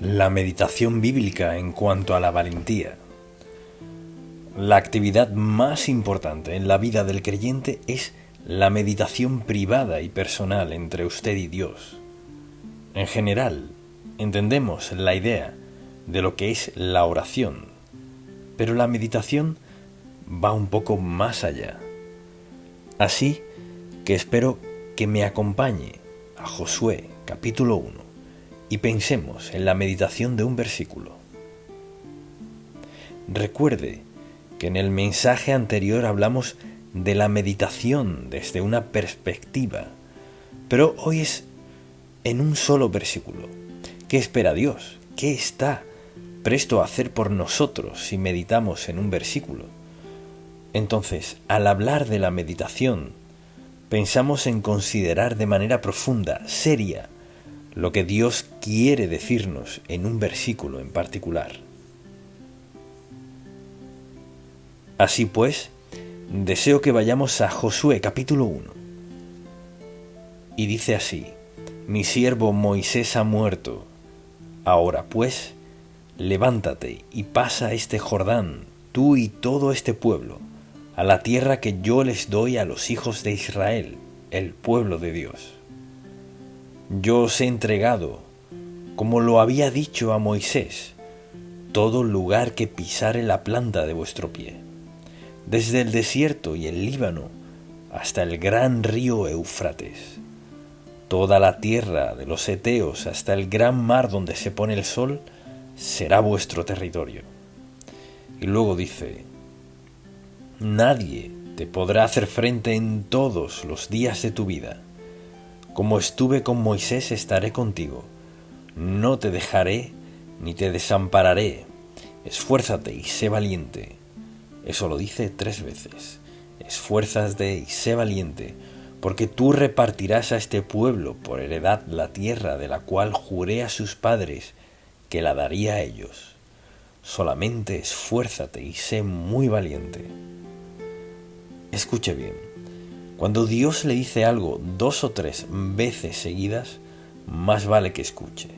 La meditación bíblica en cuanto a la valentía. La actividad más importante en la vida del creyente es la meditación privada y personal entre usted y Dios. En general, entendemos la idea de lo que es la oración, pero la meditación va un poco más allá. Así que espero que me acompañe a Josué capítulo 1 y pensemos en la meditación de un versículo. Recuerde que en el mensaje anterior hablamos de la meditación desde una perspectiva, pero hoy es en un solo versículo. ¿Qué espera Dios? ¿Qué está presto a hacer por nosotros si meditamos en un versículo? Entonces, al hablar de la meditación, pensamos en considerar de manera profunda, seria, lo que Dios quiere decirnos en un versículo en particular. Así pues, deseo que vayamos a Josué capítulo 1. Y dice así: Mi siervo Moisés ha muerto. Ahora pues, levántate y pasa este Jordán, tú y todo este pueblo, a la tierra que yo les doy a los hijos de Israel, el pueblo de Dios. Yo os he entregado, como lo había dicho a Moisés, todo lugar que pisare la planta de vuestro pie, desde el desierto y el Líbano hasta el gran río Éufrates, toda la tierra de los heteos hasta el gran mar donde se pone el sol, será vuestro territorio. Y luego dice: Nadie te podrá hacer frente en todos los días de tu vida. Como estuve con Moisés, estaré contigo. No te dejaré ni te desampararé. Esfuérzate y sé valiente. Eso lo dice 3 veces. Esfuérzate y sé valiente, porque tú repartirás a este pueblo por heredad la tierra de la cual juré a sus padres que la daría a ellos. Solamente esfuérzate y sé muy valiente. Escuche bien. Cuando Dios le dice algo 2 o 3 veces seguidas, más vale que escuche.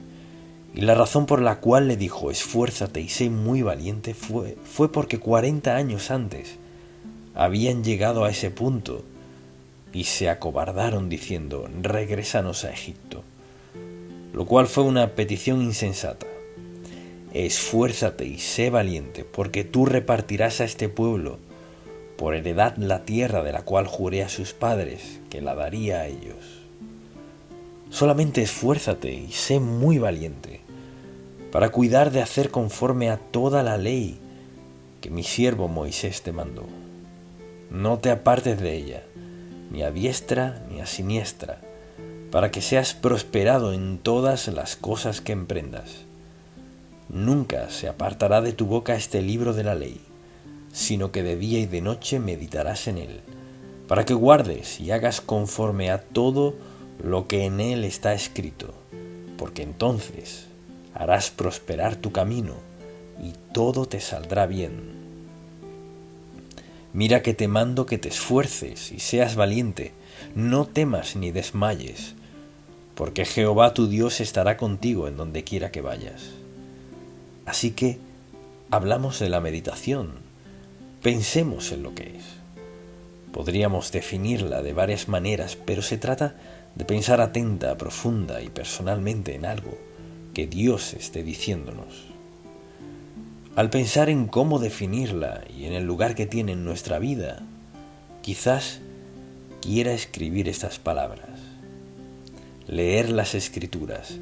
Y la razón por la cual le dijo esfuérzate y sé muy valiente fue porque 40 años antes habían llegado a ese punto y se acobardaron diciendo: regrésanos a Egipto, lo cual fue una petición insensata. Esfuérzate y sé valiente, porque tú repartirás a este pueblo por heredad la tierra de la cual juré a sus padres que la daría a ellos. Solamente esfuérzate y sé muy valiente para cuidar de hacer conforme a toda la ley que mi siervo Moisés te mandó. No te apartes de ella, ni a diestra ni a siniestra, para que seas prosperado en todas las cosas que emprendas. Nunca se apartará de tu boca este libro de la ley, sino que de día y de noche meditarás en él, para que guardes y hagas conforme a todo lo que en él está escrito, porque entonces harás prosperar tu camino y todo te saldrá bien. Mira que te mando que te esfuerces y seas valiente, no temas ni desmayes, porque Jehová tu Dios estará contigo en donde quiera que vayas. Así que hablamos de la meditación. Pensemos en lo que es. Podríamos definirla de varias maneras, pero se trata de pensar atenta, profunda y personalmente en algo que Dios esté diciéndonos. Al pensar en cómo definirla y en el lugar que tiene en nuestra vida, quizás quiera escribir estas palabras: leer las Escrituras,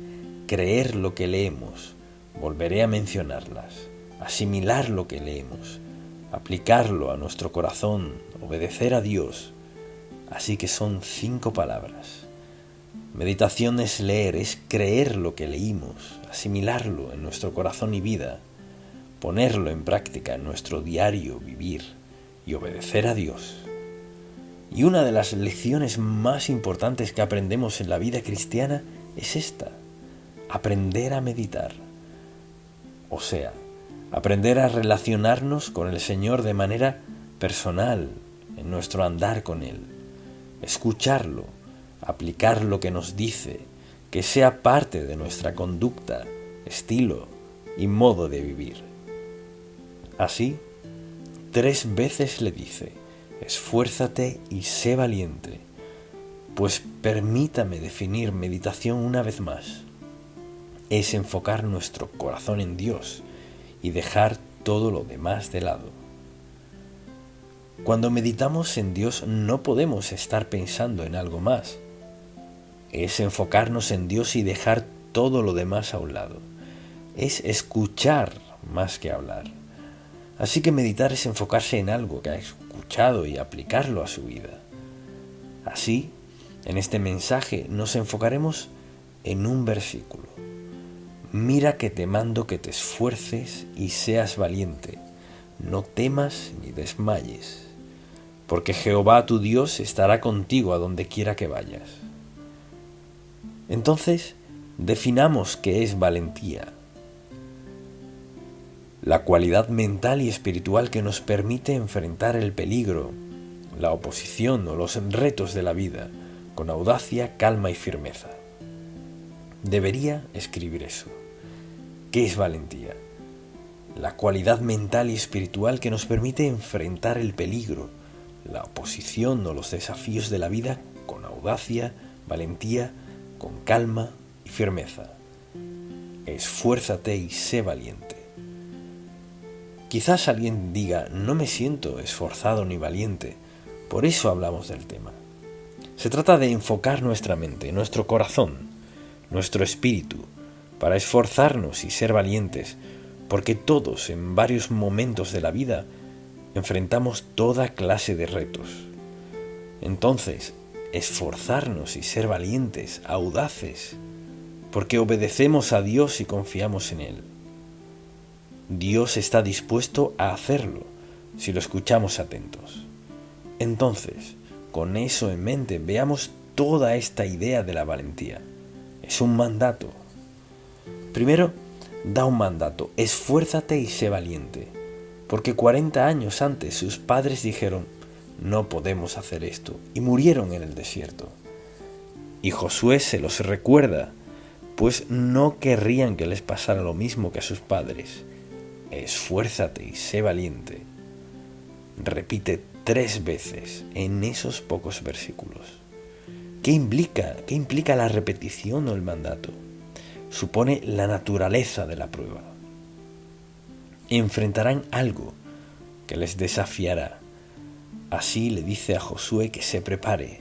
creer lo que leemos, volveré a mencionarlas, asimilar lo que leemos, aplicarlo a nuestro corazón, obedecer a Dios. Así que son 5 palabras. Meditación es leer, es creer lo que leímos, asimilarlo en nuestro corazón y vida, ponerlo en práctica en nuestro diario vivir y obedecer a Dios. Y una de las lecciones más importantes que aprendemos en la vida cristiana es esta: aprender a meditar. O sea, aprender a relacionarnos con el Señor de manera personal, en nuestro andar con Él. Escucharlo, aplicar lo que nos dice, que sea parte de nuestra conducta estilo y modo de vivir. Así, 3 veces le dice: esfuérzate y sé valiente. Pues permítame definir meditación una vez más. Es enfocar nuestro corazón en Dios y dejar todo lo demás de lado. Cuando meditamos en Dios no podemos estar pensando en algo más. Es enfocarnos en Dios y dejar todo lo demás a un lado. Es escuchar más que hablar. Así que meditar es enfocarse en algo que ha escuchado y aplicarlo a su vida. Así, en este mensaje nos enfocaremos en un versículo. Mira que te mando que te esfuerces y seas valiente. No temas ni desmayes, porque Jehová tu Dios estará contigo a donde quiera que vayas. Entonces, definamos qué es valentía. La cualidad mental y espiritual que nos permite enfrentar el peligro, la oposición o los retos de la vida con audacia, calma y firmeza. Debería escribir eso. ¿Qué es valentía? La cualidad mental y espiritual que nos permite enfrentar el peligro, la oposición o los desafíos de la vida con audacia, valentía, con calma y firmeza. Esfuérzate y sé valiente. Quizás alguien diga: no me siento esforzado ni valiente, por eso hablamos del tema. Se trata de enfocar nuestra mente, nuestro corazón, nuestro espíritu, para esforzarnos y ser valientes, porque todos en varios momentos de la vida enfrentamos toda clase de retos. Entonces, esforzarnos y ser valientes, audaces, porque obedecemos a Dios y confiamos en Él. Dios está dispuesto a hacerlo si lo escuchamos atentos. Entonces, con eso en mente, veamos toda esta idea de la valentía. Es un mandato. Primero, da un mandato: esfuérzate y sé valiente, porque 40 años antes sus padres dijeron: no podemos hacer esto, y murieron en el desierto. Y Josué se los recuerda, pues no querrían que les pasara lo mismo que a sus padres. Esfuérzate y sé valiente. Repite 3 veces en esos pocos versículos. ¿Qué implica la repetición o el mandato? Supone la naturaleza de la prueba. Enfrentarán algo que les desafiará. Así le dice a Josué que se prepare,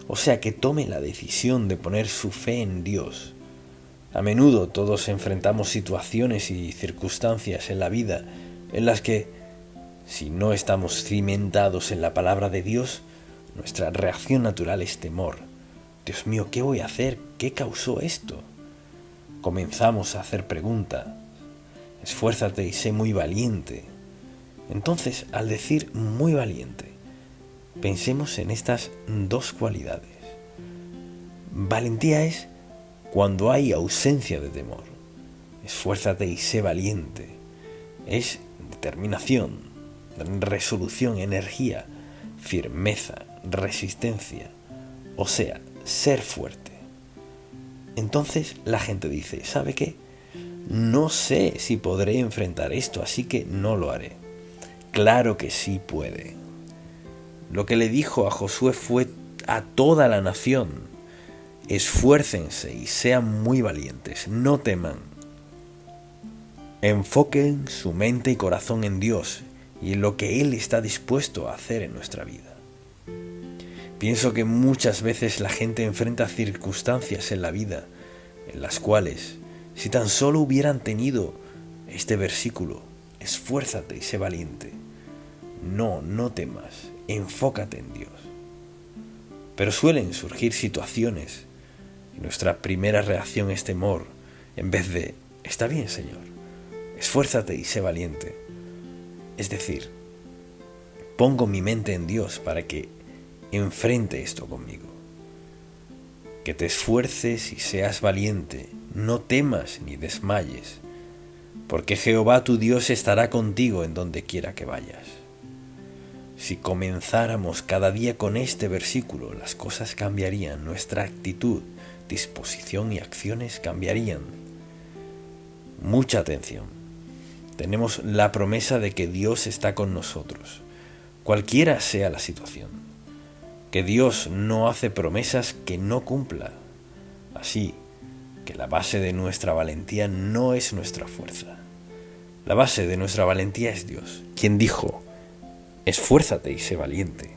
o sea, que tome la decisión de poner su fe en Dios. A menudo todos enfrentamos situaciones y circunstancias en la vida en las que, si no estamos cimentados en la palabra de Dios, nuestra reacción natural es temor. Dios mío, ¿qué voy a hacer? ¿Qué causó esto? Comenzamos a hacer preguntas. Esfuérzate y sé muy valiente. Entonces, al decir muy valiente, pensemos en estas 2 cualidades. Valentía es cuando hay ausencia de temor. Esfuérzate y sé valiente. Es determinación, resolución, energía, firmeza, resistencia, o sea, ser fuerte. Entonces la gente dice: ¿sabe qué? No sé si podré enfrentar esto, así que no lo haré. Claro que sí puede. Lo que le dijo a Josué fue a toda la nación: esfuércense y sean muy valientes, no teman. Enfoquen su mente y corazón en Dios y en lo que Él está dispuesto a hacer en nuestra vida. Pienso que muchas veces la gente enfrenta circunstancias en la vida en las cuales, si tan solo hubieran tenido este versículo: esfuérzate y sé valiente, no temas, enfócate en Dios. Pero suelen surgir situaciones y nuestra primera reacción es temor, en vez de: está bien, Señor, esfuérzate y sé valiente. Es decir, pongo mi mente en Dios para que enfrente esto conmigo. Que te esfuerces y seas valiente, no temas ni desmayes, porque Jehová tu Dios estará contigo en donde quiera que vayas. Si comenzáramos cada día con este versículo, las cosas cambiarían, nuestra actitud, disposición y acciones cambiarían. Mucha atención. Tenemos la promesa de que Dios está con nosotros, cualquiera sea la situación. Que Dios no hace promesas que no cumpla. Así que la base de nuestra valentía no es nuestra fuerza. La base de nuestra valentía es Dios, quien dijo: esfuérzate y sé valiente.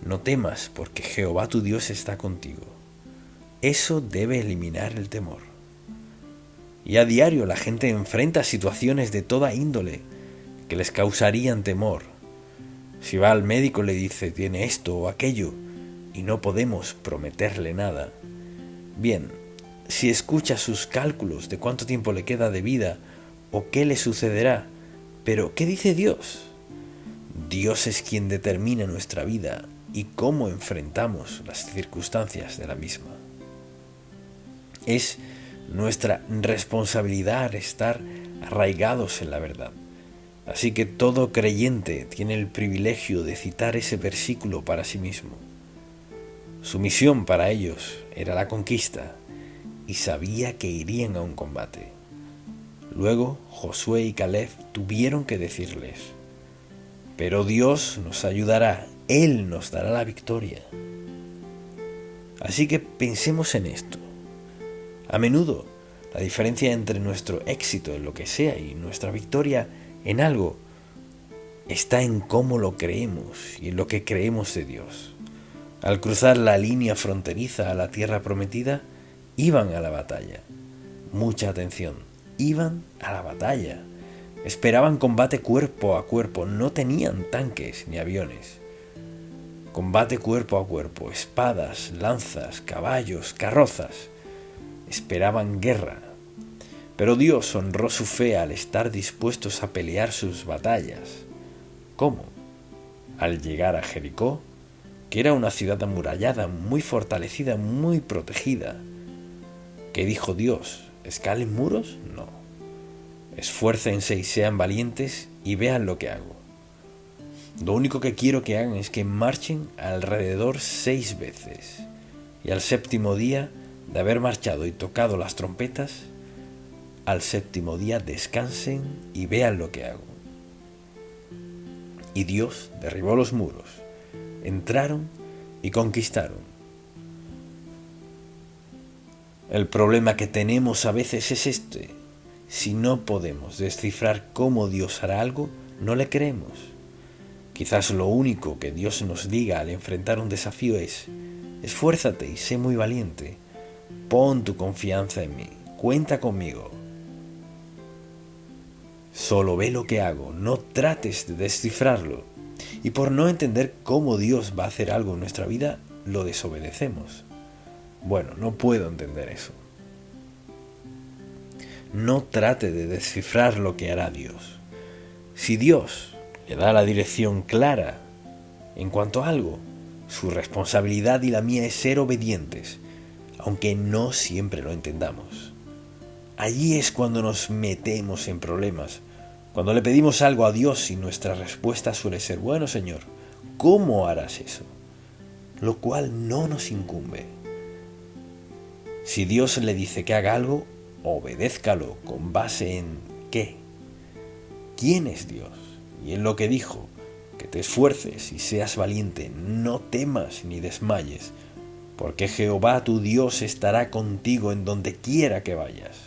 No temas, porque Jehová tu Dios está contigo. Eso debe eliminar el temor. Y a diario la gente enfrenta situaciones de toda índole que les causarían temor. Si va al médico le dice tiene esto o aquello y no podemos prometerle nada. Bien, si escucha sus cálculos de cuánto tiempo le queda de vida o qué le sucederá, pero ¿qué dice Dios? Dios es quien determina nuestra vida y cómo enfrentamos las circunstancias de la misma. Es nuestra responsabilidad estar arraigados en la verdad. Así que todo creyente tiene el privilegio de citar ese versículo para sí mismo. Su misión para ellos era la conquista y sabía que irían a un combate. Luego Josué y Caleb tuvieron que decirles: pero Dios nos ayudará, Él nos dará la victoria. Así que pensemos en esto. A menudo, la diferencia entre nuestro éxito en lo que sea y nuestra victoria en algo está en cómo lo creemos y en lo que creemos de Dios. Al cruzar la línea fronteriza a la tierra prometida, iban a la batalla. Mucha atención, iban a la batalla. Esperaban combate cuerpo a cuerpo, no tenían tanques ni aviones. Combate cuerpo a cuerpo, espadas, lanzas, caballos, carrozas. Esperaban guerra. Pero Dios honró su fe al estar dispuestos a pelear sus batallas. ¿Cómo? Al llegar a Jericó, que era una ciudad amurallada, muy fortalecida, muy protegida. ¿Qué dijo Dios? ¿Escalen muros? No. Esfuércense y sean valientes y vean lo que hago. Lo único que quiero que hagan es que marchen alrededor 6 veces. Y al séptimo día de haber marchado y tocado las trompetas, al séptimo día descansen y vean lo que hago. Y Dios derribó los muros, entraron y conquistaron. El problema que tenemos a veces es este: si no podemos descifrar cómo Dios hará algo, no le creemos. Quizás lo único que Dios nos diga al enfrentar un desafío es: esfuérzate y sé muy valiente. Pon tu confianza en mí, cuenta conmigo. Solo ve lo que hago, no trates de descifrarlo. Y por no entender cómo Dios va a hacer algo en nuestra vida, lo desobedecemos. Bueno, no puedo entender eso. No trate de descifrar lo que hará Dios. Si Dios le da la dirección clara en cuanto a algo, su responsabilidad y la mía es ser obedientes, aunque no siempre lo entendamos. Allí es cuando nos metemos en problemas, cuando le pedimos algo a Dios y nuestra respuesta suele ser: bueno, Señor, ¿cómo harás eso? Lo cual no nos incumbe. Si Dios le dice que haga algo, obedézcalo con base en ¿qué? ¿Quién es Dios? Y en lo que dijo: que te esfuerces y seas valiente, no temas ni desmayes, porque Jehová tu Dios estará contigo en donde quiera que vayas.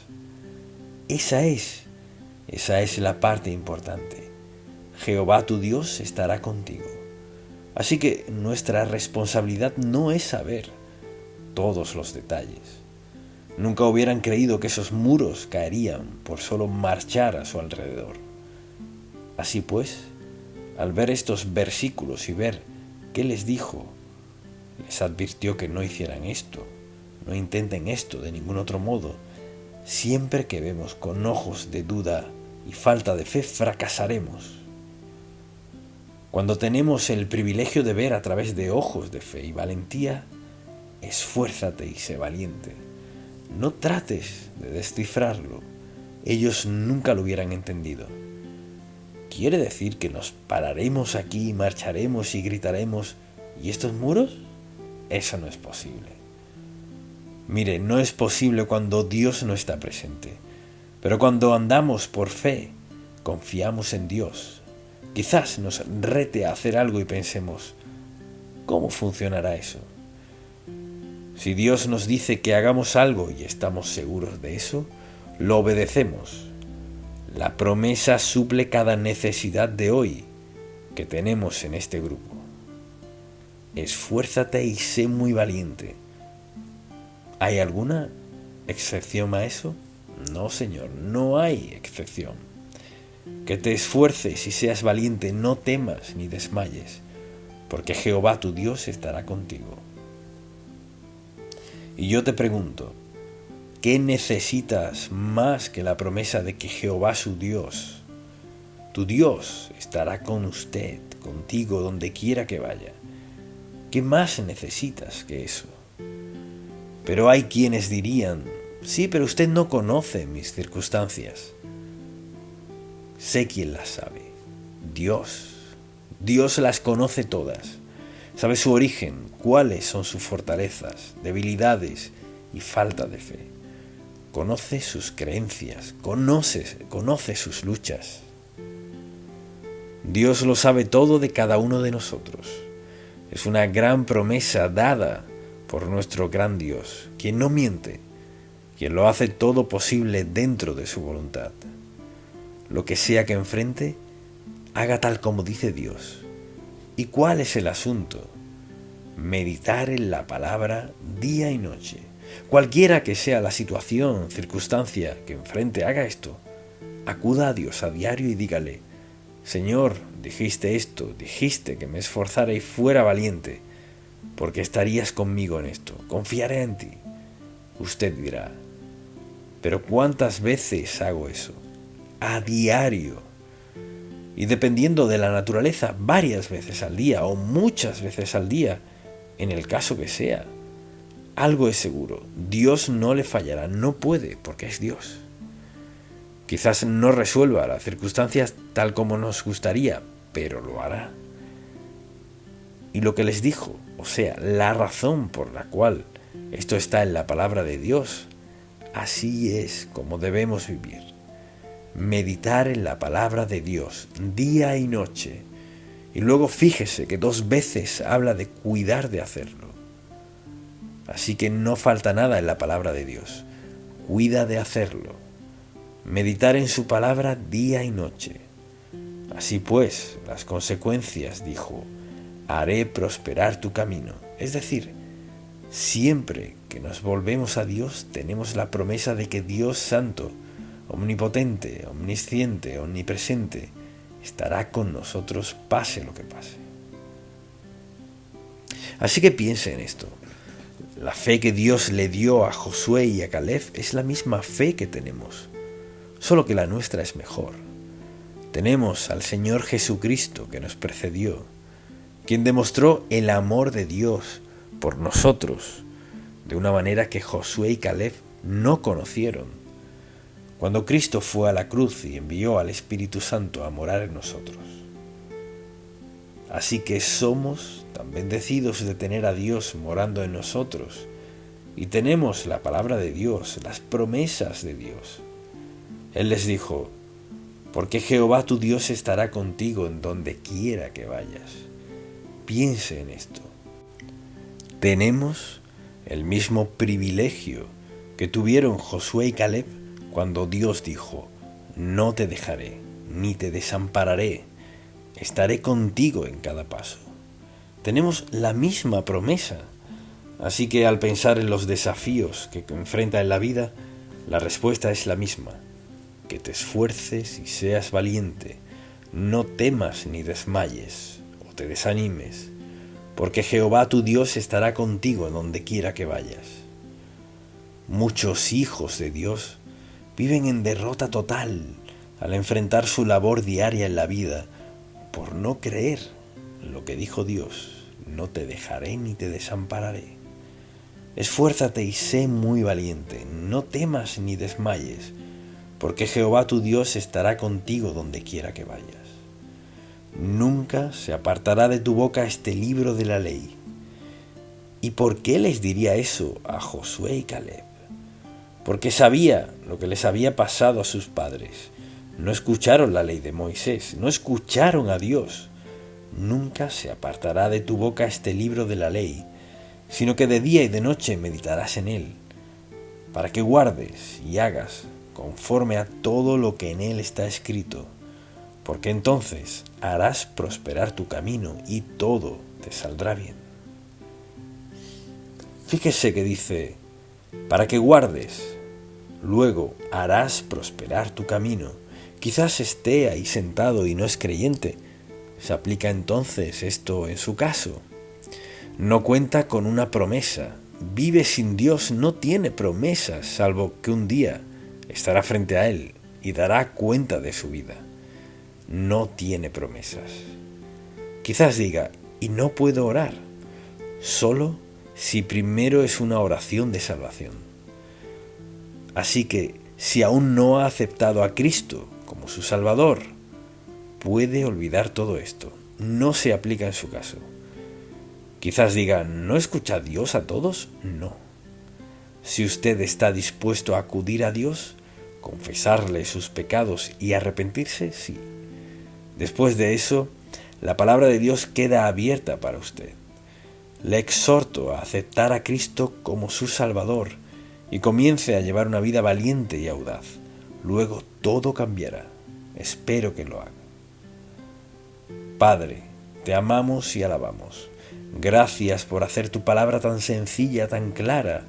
Esa es la parte importante. Jehová tu Dios estará contigo. Así que nuestra responsabilidad no es saber todos los detalles. Nunca hubieran creído que esos muros caerían por solo marchar a su alrededor. Así pues, al ver estos versículos y ver qué les dijo, les advirtió que no hicieran esto, no intenten esto de ningún otro modo. Siempre que vemos con ojos de duda y falta de fe, fracasaremos. Cuando tenemos el privilegio de ver a través de ojos de fe y valentía, esfuérzate y sé valiente. No trates de descifrarlo, ellos nunca lo hubieran entendido. ¿Quiere decir que nos pararemos aquí, marcharemos y gritaremos ¿y estos muros? Eso no es posible. Mire, no es posible cuando Dios no está presente, Pero cuando andamos por fe, confiamos en Dios. Quizás nos rete a hacer algo y pensemos, ¿cómo funcionará eso? Si Dios nos dice que hagamos algo y estamos seguros de eso, lo obedecemos. La promesa suple cada necesidad de hoy que tenemos en este grupo. Esfuérzate y sé muy valiente. ¿Hay alguna excepción a eso? No, Señor, no hay excepción. Que te esfuerces y seas valiente, no temas ni desmayes, porque Jehová tu Dios estará contigo. Y yo te pregunto, ¿qué necesitas más que la promesa de que Jehová su Dios, tu Dios, estará con usted, contigo, donde quiera que vaya? ¿Qué más necesitas que eso? Pero hay quienes dirían, sí, pero usted no conoce mis circunstancias. Sé quién las sabe. Dios. Dios las conoce todas. Sabe su origen, cuáles son sus fortalezas, debilidades y falta de fe. Conoce sus creencias, conoce sus luchas. Dios lo sabe todo de cada uno de nosotros. Es una gran promesa dada por nuestro gran Dios, quien no miente, quien lo hace todo posible dentro de su voluntad. Lo que sea que enfrente, haga tal como dice Dios. ¿Y cuál es el asunto? Meditar en la palabra día y noche. Cualquiera que sea la situación, circunstancia que enfrente, haga esto. Acuda a Dios a diario y dígale, Señor, dijiste esto, dijiste que me esforzara y fuera valiente, porque estarías conmigo en esto, confiaré en ti. Usted dirá, pero ¿cuántas veces hago eso? A diario. Y dependiendo de la naturaleza, varias veces al día o muchas veces al día, en el caso que sea. Algo es seguro, Dios no le fallará, no puede, porque es Dios. Quizás no resuelva las circunstancias tal como nos gustaría, pero lo hará. Y lo que les dijo, o sea, la razón por la cual esto está en la palabra de Dios, así es como debemos vivir. Meditar en la palabra de Dios día y noche. Y luego fíjese que 2 veces habla de cuidar de hacerlo. Así que no falta nada en la palabra de Dios. Cuida de hacerlo. Meditar en su palabra día y noche. Así pues, las consecuencias, dijo, haré prosperar tu camino. Es decir, siempre que nos volvemos a Dios, tenemos la promesa de que Dios Santo, omnipotente, omnisciente, omnipresente, estará con nosotros pase lo que pase. Así que piense en esto. La fe que Dios le dio a Josué y a Caleb es la misma fe que tenemos, solo que la nuestra es mejor. Tenemos al Señor Jesucristo que nos precedió, quien demostró el amor de Dios por nosotros de una manera que Josué y Caleb no conocieron. Cuando Cristo fue a la cruz y envió al Espíritu Santo a morar en nosotros. Así que somos tan bendecidos de tener a Dios morando en nosotros y tenemos la palabra de Dios, las promesas de Dios. Él les dijo, porque Jehová tu Dios estará contigo en donde quiera que vayas. Piense en esto. Tenemos el mismo privilegio que tuvieron Josué y Caleb cuando Dios dijo, no te dejaré, ni te desampararé, estaré contigo en cada paso. Tenemos la misma promesa, así que al pensar en los desafíos que enfrenta en la vida, la respuesta es la misma, que te esfuerces y seas valiente, no temas ni desmayes o te desanimes, porque Jehová tu Dios estará contigo donde quiera que vayas. Muchos hijos de Dios viven en derrota total al enfrentar su labor diaria en la vida por no creer lo que dijo Dios, no te dejaré ni te desampararé. Esfuérzate y sé muy valiente, no temas ni desmayes, porque Jehová tu Dios estará contigo donde quiera que vayas. Nunca se apartará de tu boca este libro de la ley. ¿Y por qué les diría eso a Josué y Caleb? porque sabía lo que les había pasado a sus padres. No escucharon la ley de Moisés, no escucharon a Dios. Nunca se apartará de tu boca este libro de la ley, sino que de día y de noche meditarás en él, para que guardes y hagas conforme a todo lo que en él está escrito, porque entonces harás prosperar tu camino y todo te saldrá bien. Fíjese que dice, para que guardes, luego harás prosperar tu camino. Quizás esté ahí sentado y no es creyente. ¿Se aplica entonces esto en su caso? No cuenta con una promesa. Vive sin Dios, no tiene promesas, salvo que un día estará frente a Él y dará cuenta de su vida. No tiene promesas. Quizás diga, y no puedo orar, solo si primero es una oración de salvación. Así que, si aún no ha aceptado a Cristo como su Salvador, puede olvidar todo esto. No se aplica en su caso. Quizás diga, ¿no escucha Dios a todos? No. Si usted está dispuesto a acudir a Dios, confesarle sus pecados y arrepentirse, sí. Después de eso, la palabra de Dios queda abierta para usted. Le exhorto a aceptar a Cristo como su Salvador y comience a llevar una vida valiente y audaz. Luego todo cambiará. Espero que lo haga. Padre, te amamos y alabamos. Gracias por hacer tu palabra tan sencilla, tan clara,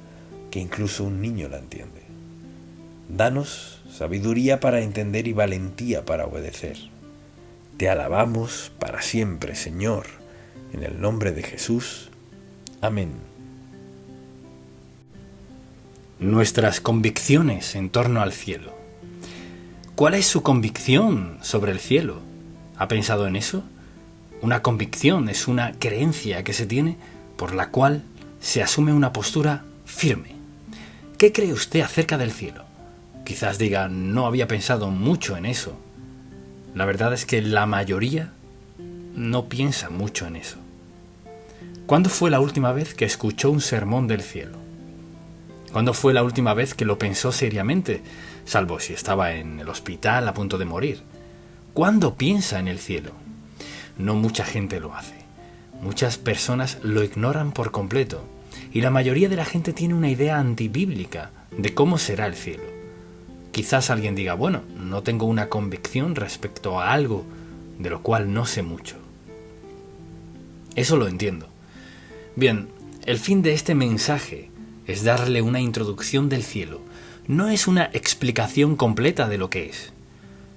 que incluso un niño la entiende. Danos sabiduría para entender y valentía para obedecer. Te alabamos para siempre, Señor, en el nombre de Jesús. Amén. Nuestras convicciones en torno al cielo. ¿Cuál es su convicción sobre el cielo? ¿Ha pensado en eso? Una convicción es una creencia que se tiene por la cual se asume una postura firme. ¿Qué cree usted acerca del cielo? Quizás diga, no había pensado mucho en eso. La verdad es que la mayoría no piensa mucho en eso. ¿Cuándo fue la última vez que escuchó un sermón del cielo? ¿Cuándo fue la última vez que lo pensó seriamente, salvo si estaba en el hospital a punto de morir? ¿Cuándo piensa en el cielo? No mucha gente lo hace. Muchas personas lo ignoran por completo y la mayoría de la gente tiene una idea antibíblica de cómo será el cielo. Quizás alguien diga, bueno, no tengo una convicción respecto a algo de lo cual no sé mucho. Eso lo entiendo. Bien, el fin de este mensaje es darle una introducción del cielo. No es una explicación completa de lo que es.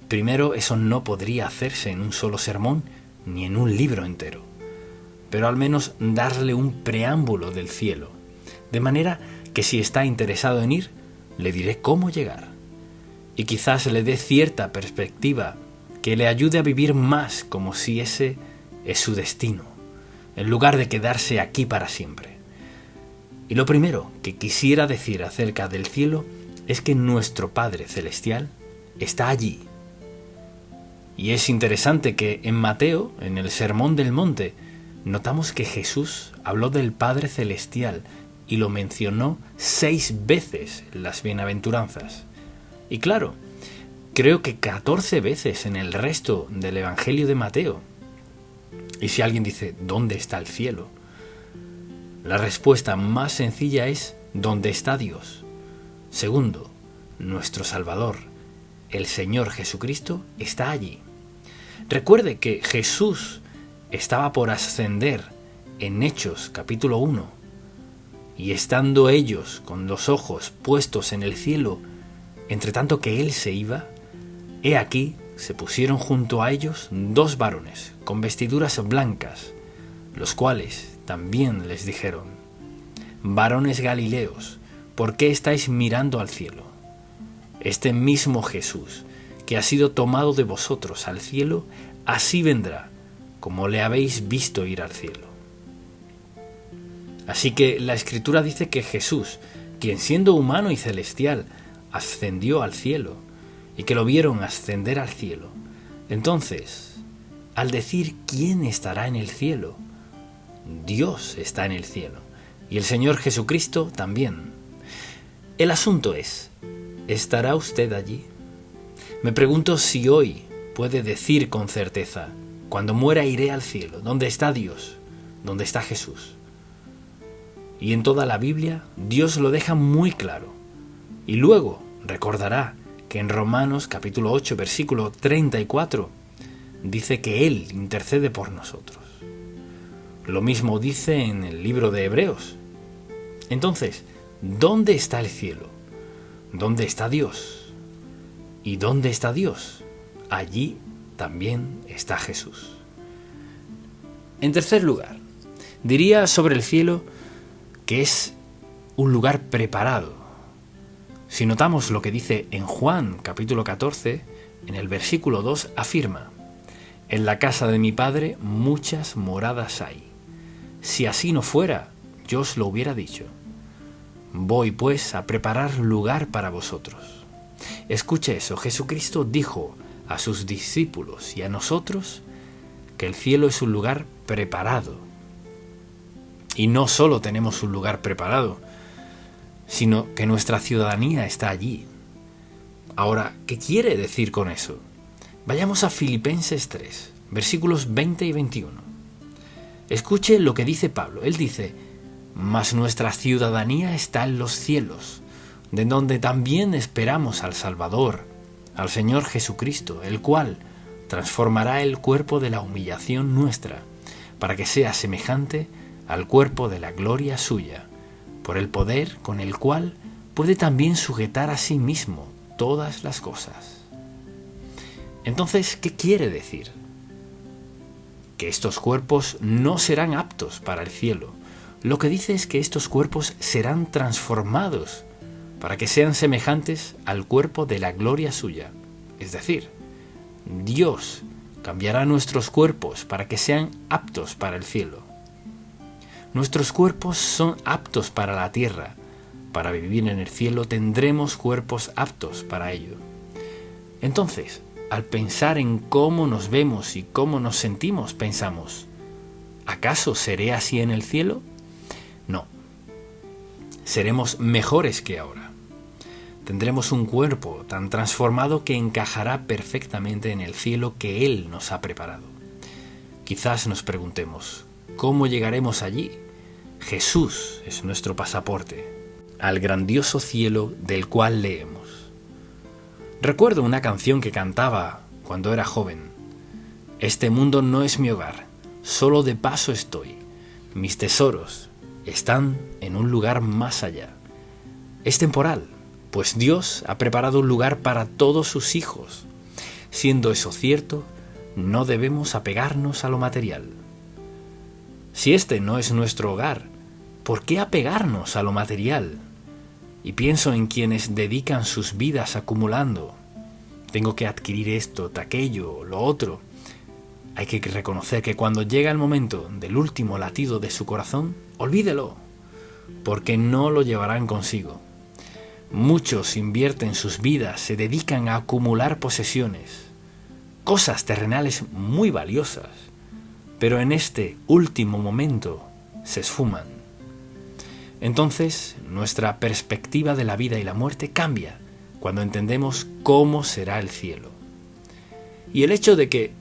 Primero, eso no podría hacerse en un solo sermón ni en un libro entero, pero al menos darle un preámbulo del cielo, de manera que si está interesado en ir, le diré cómo llegar, y quizás le dé cierta perspectiva que le ayude a vivir más como si ese es su destino, en lugar de quedarse aquí para siempre. Y lo primero que quisiera decir acerca del cielo es que nuestro Padre Celestial está allí. Y es interesante que en Mateo, en el Sermón del Monte, notamos que Jesús habló del Padre Celestial y lo mencionó 6 veces en las bienaventuranzas. Y claro, creo que 14 veces en el resto del Evangelio de Mateo. Y si alguien dice, ¿dónde está el cielo? La respuesta más sencilla es, ¿dónde está Dios? Segundo, nuestro Salvador, el Señor Jesucristo, está allí. Recuerde que Jesús estaba por ascender en Hechos capítulo 1, y estando ellos con los ojos puestos en el cielo, entre tanto que Él se iba, he aquí se pusieron junto a ellos 2 varones con vestiduras blancas, los cuales también les dijeron, varones Galileos, ¿por qué estáis mirando al cielo? Este mismo Jesús, que ha sido tomado de vosotros al cielo, así vendrá, como le habéis visto ir al cielo. Así que la Escritura dice que Jesús, quien siendo humano y celestial, ascendió al cielo, y que lo vieron ascender al cielo. Entonces, al decir ¿quién estará en el cielo? Dios está en el cielo, y el Señor Jesucristo también. El asunto es, ¿estará usted allí? Me pregunto si hoy puede decir con certeza, cuando muera iré al cielo. ¿Dónde está Dios? ¿Dónde está Jesús? Y en toda la Biblia Dios lo deja muy claro. Y luego recordará que en Romanos capítulo 8 versículo 34 dice que Él intercede por nosotros. Lo mismo dice en el libro de Hebreos. Entonces, ¿dónde está el cielo? ¿Dónde está Dios? ¿Y dónde está Dios? Allí también está Jesús. En tercer lugar, diría sobre el cielo que es un lugar preparado. Si notamos lo que dice en Juan capítulo 14, en el versículo 2 afirma: en la casa de mi Padre muchas moradas hay. Si así no fuera, yo os lo hubiera dicho. Voy pues a preparar lugar para vosotros. Escuche eso, Jesucristo dijo a sus discípulos y a nosotros que el cielo es un lugar preparado. Y no solo tenemos un lugar preparado, sino que nuestra ciudadanía está allí. Ahora, ¿qué quiere decir con eso? Vayamos a Filipenses 3, versículos 20 y 21. Escuche lo que dice Pablo. Él dice: mas nuestra ciudadanía está en los cielos, de donde también esperamos al Salvador, al Señor Jesucristo, el cual transformará el cuerpo de la humillación nuestra, para que sea semejante al cuerpo de la gloria suya, por el poder con el cual puede también sujetar a sí mismo todas las cosas. Entonces, ¿qué quiere decir? Que estos cuerpos no serán aptos para el cielo. Lo que dice es que estos cuerpos serán transformados para que sean semejantes al cuerpo de la gloria suya. Es decir, Dios cambiará nuestros cuerpos para que sean aptos para el cielo. Nuestros cuerpos son aptos para la tierra. Para vivir en el cielo tendremos cuerpos aptos para ello. Entonces, al pensar en cómo nos vemos y cómo nos sentimos, pensamos: ¿acaso seré así en el cielo? No. Seremos mejores que ahora. Tendremos un cuerpo tan transformado que encajará perfectamente en el cielo que Él nos ha preparado. Quizás nos preguntemos: ¿cómo llegaremos allí? Jesús es nuestro pasaporte al grandioso cielo del cual leemos. Recuerdo una canción que cantaba cuando era joven: este mundo no es mi hogar, solo de paso estoy. Mis tesoros están en un lugar más allá. Es temporal, pues Dios ha preparado un lugar para todos sus hijos. Siendo eso cierto, no debemos apegarnos a lo material. Si este no es nuestro hogar, ¿por qué apegarnos a lo material? Y pienso en quienes dedican sus vidas acumulando. Tengo que adquirir esto, aquello, lo otro. Hay que reconocer que cuando llega el momento del último latido de su corazón, olvídelo, porque no lo llevarán consigo. Muchos invierten sus vidas, se dedican a acumular posesiones, cosas terrenales muy valiosas, pero en este último momento se esfuman. Entonces, nuestra perspectiva de la vida y la muerte cambia cuando entendemos cómo será el cielo. Y el hecho de que,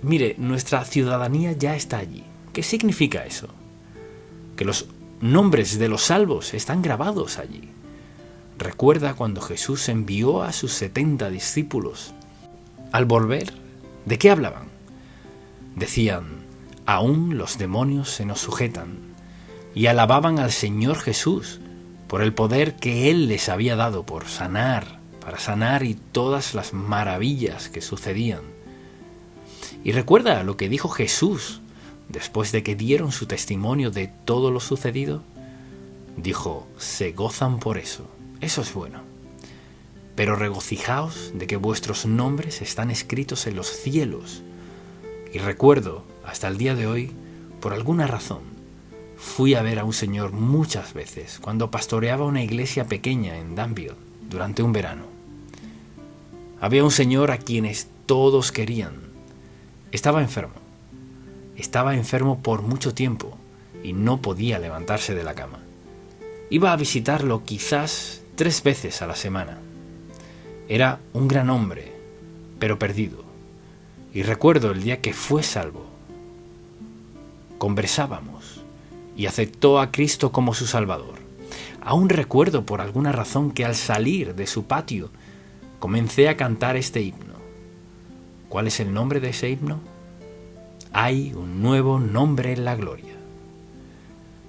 mire, nuestra ciudadanía ya está allí. ¿Qué significa eso? Que los nombres de los salvos están grabados allí. Recuerda cuando Jesús envió a sus 70 discípulos. Al volver, ¿de qué hablaban? Decían: aún los demonios se nos sujetan. Y alababan al Señor Jesús por el poder que Él les había dado para sanar y todas las maravillas que sucedían. Y recuerda lo que dijo Jesús después de que dieron su testimonio de todo lo sucedido. Dijo: se gozan por eso. Eso es bueno. Pero regocijaos de que vuestros nombres están escritos en los cielos. Y recuerdo, hasta el día de hoy, por alguna razón, fui a ver a un señor muchas veces cuando pastoreaba una iglesia pequeña en Danville durante un verano. Había un señor a quienes todos querían. Estaba enfermo por mucho tiempo y no podía levantarse de la cama. Iba a visitarlo quizás 3 veces a la semana. Era un gran hombre, pero perdido. Y recuerdo el día que fue salvo. Conversábamos y aceptó a Cristo como su Salvador. Aún recuerdo por alguna razón que al salir de su patio comencé a cantar este himno. ¿Cuál es el nombre de ese himno? Hay un nuevo nombre en la gloria.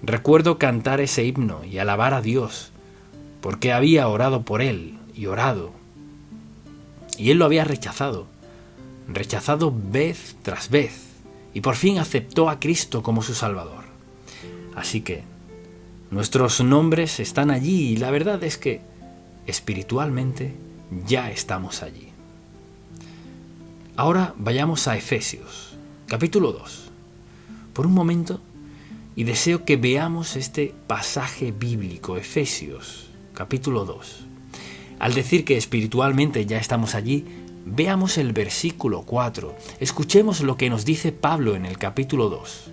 Recuerdo cantar ese himno y alabar a Dios, porque había orado por él y orado. Y él lo había rechazado vez tras vez, y por fin aceptó a Cristo como su Salvador. Así que nuestros nombres están allí y la verdad es que espiritualmente ya estamos allí. Ahora vayamos a Efesios, capítulo 2, por un momento, y deseo que veamos este pasaje bíblico, Efesios, capítulo 2. Al decir que espiritualmente ya estamos allí, veamos el versículo 4. Escuchemos lo que nos dice Pablo en el capítulo 2.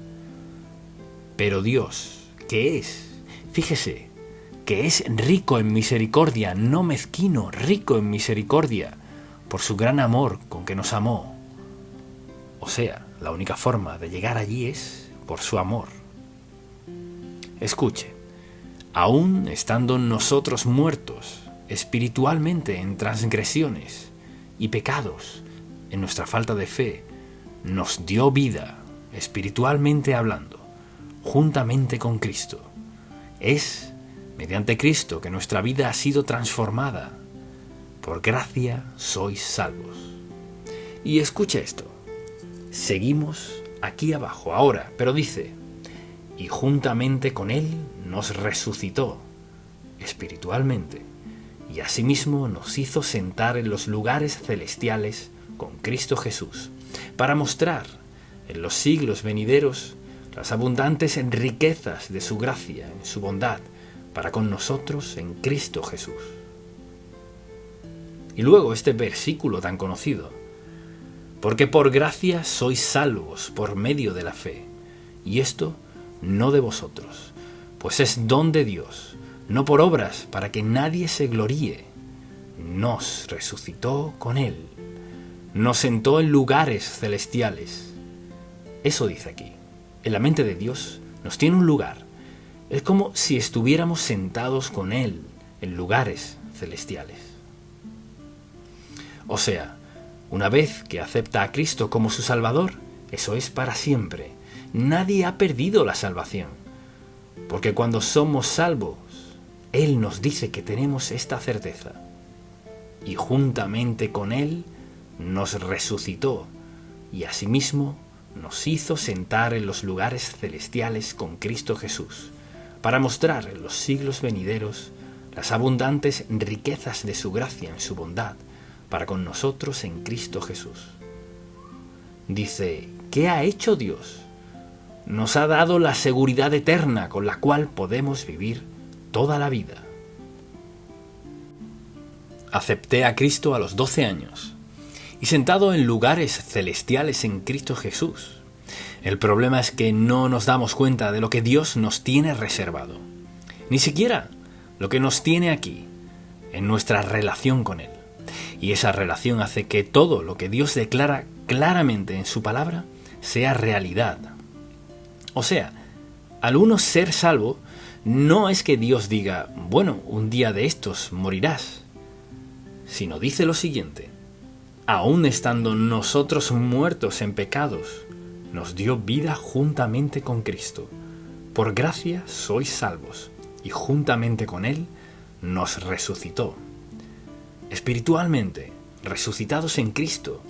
Pero Dios, ¿qué es? Fíjese, que es rico en misericordia, no mezquino, rico en misericordia, por su gran amor con que nos amó. O sea, la única forma de llegar allí es por su amor. Escuche, aún estando nosotros muertos espiritualmente en transgresiones y pecados, en nuestra falta de fe, nos dio vida, espiritualmente hablando, juntamente con Cristo. Es mediante Cristo que nuestra vida ha sido transformada. Por gracia sois salvos. Y escucha esto. Seguimos aquí abajo ahora, pero dice, y juntamente con Él nos resucitó espiritualmente, y asimismo nos hizo sentar en los lugares celestiales con Cristo Jesús, para mostrar en los siglos venideros las abundantes riquezas de su gracia en su bondad para con nosotros en Cristo Jesús. Y luego este versículo tan conocido, porque por gracia sois salvos por medio de la fe, y esto no de vosotros, pues es don de Dios, no por obras para que nadie se gloríe. Nos resucitó con Él, nos sentó en lugares celestiales. Eso dice aquí. En la mente de Dios nos tiene un lugar. Es como si estuviéramos sentados con Él en lugares celestiales. O sea, una vez que acepta a Cristo como su Salvador, eso es para siempre. Nadie ha perdido la salvación, porque cuando somos salvos, Él nos dice que tenemos esta certeza. Y juntamente con Él nos resucitó, y asimismo nos hizo sentar en los lugares celestiales con Cristo Jesús, para mostrar en los siglos venideros las abundantes riquezas de su gracia en su bondad, para con nosotros en Cristo Jesús. Dice, ¿qué ha hecho Dios? Nos ha dado la seguridad eterna con la cual podemos vivir toda la vida. Acepté a Cristo a los 12 años y sentado en lugares celestiales en Cristo Jesús. El problema es que no nos damos cuenta de lo que Dios nos tiene reservado, ni siquiera lo que nos tiene aquí, en nuestra relación con Él. Y esa relación hace que todo lo que Dios declara claramente en su palabra sea realidad. O sea, al uno ser salvo, no es que Dios diga, bueno, un día de estos morirás, sino dice lo siguiente, aún estando nosotros muertos en pecados, nos dio vida juntamente con Cristo. Por gracia sois salvos, y juntamente con Él nos resucitó. Espiritualmente, resucitados en Cristo,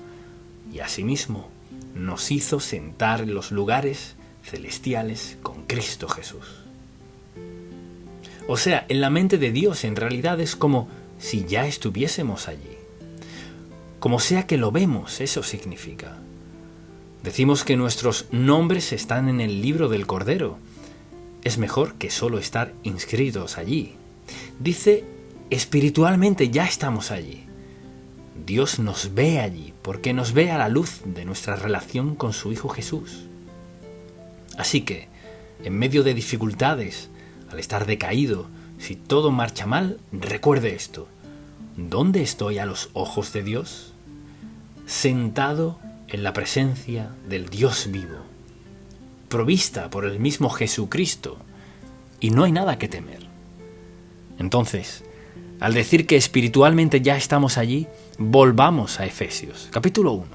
y asimismo nos hizo sentar en los lugares celestiales con Cristo Jesús. O sea, en la mente de Dios en realidad es como si ya estuviésemos allí. Como sea que lo vemos, eso significa. Decimos que nuestros nombres están en el libro del Cordero. Es mejor que solo estar inscritos allí. Dice, espiritualmente ya estamos allí. Dios nos ve allí porque nos ve a la luz de nuestra relación con su Hijo Jesús. Así que, en medio de dificultades, al estar decaído, Si todo marcha mal, recuerde esto. ¿Dónde estoy a los ojos de Dios? Sentado en la presencia del Dios vivo, provista por el mismo Jesucristo, y no hay nada que temer. Entonces, al decir que espiritualmente ya estamos allí, volvamos a Efesios, capítulo 1,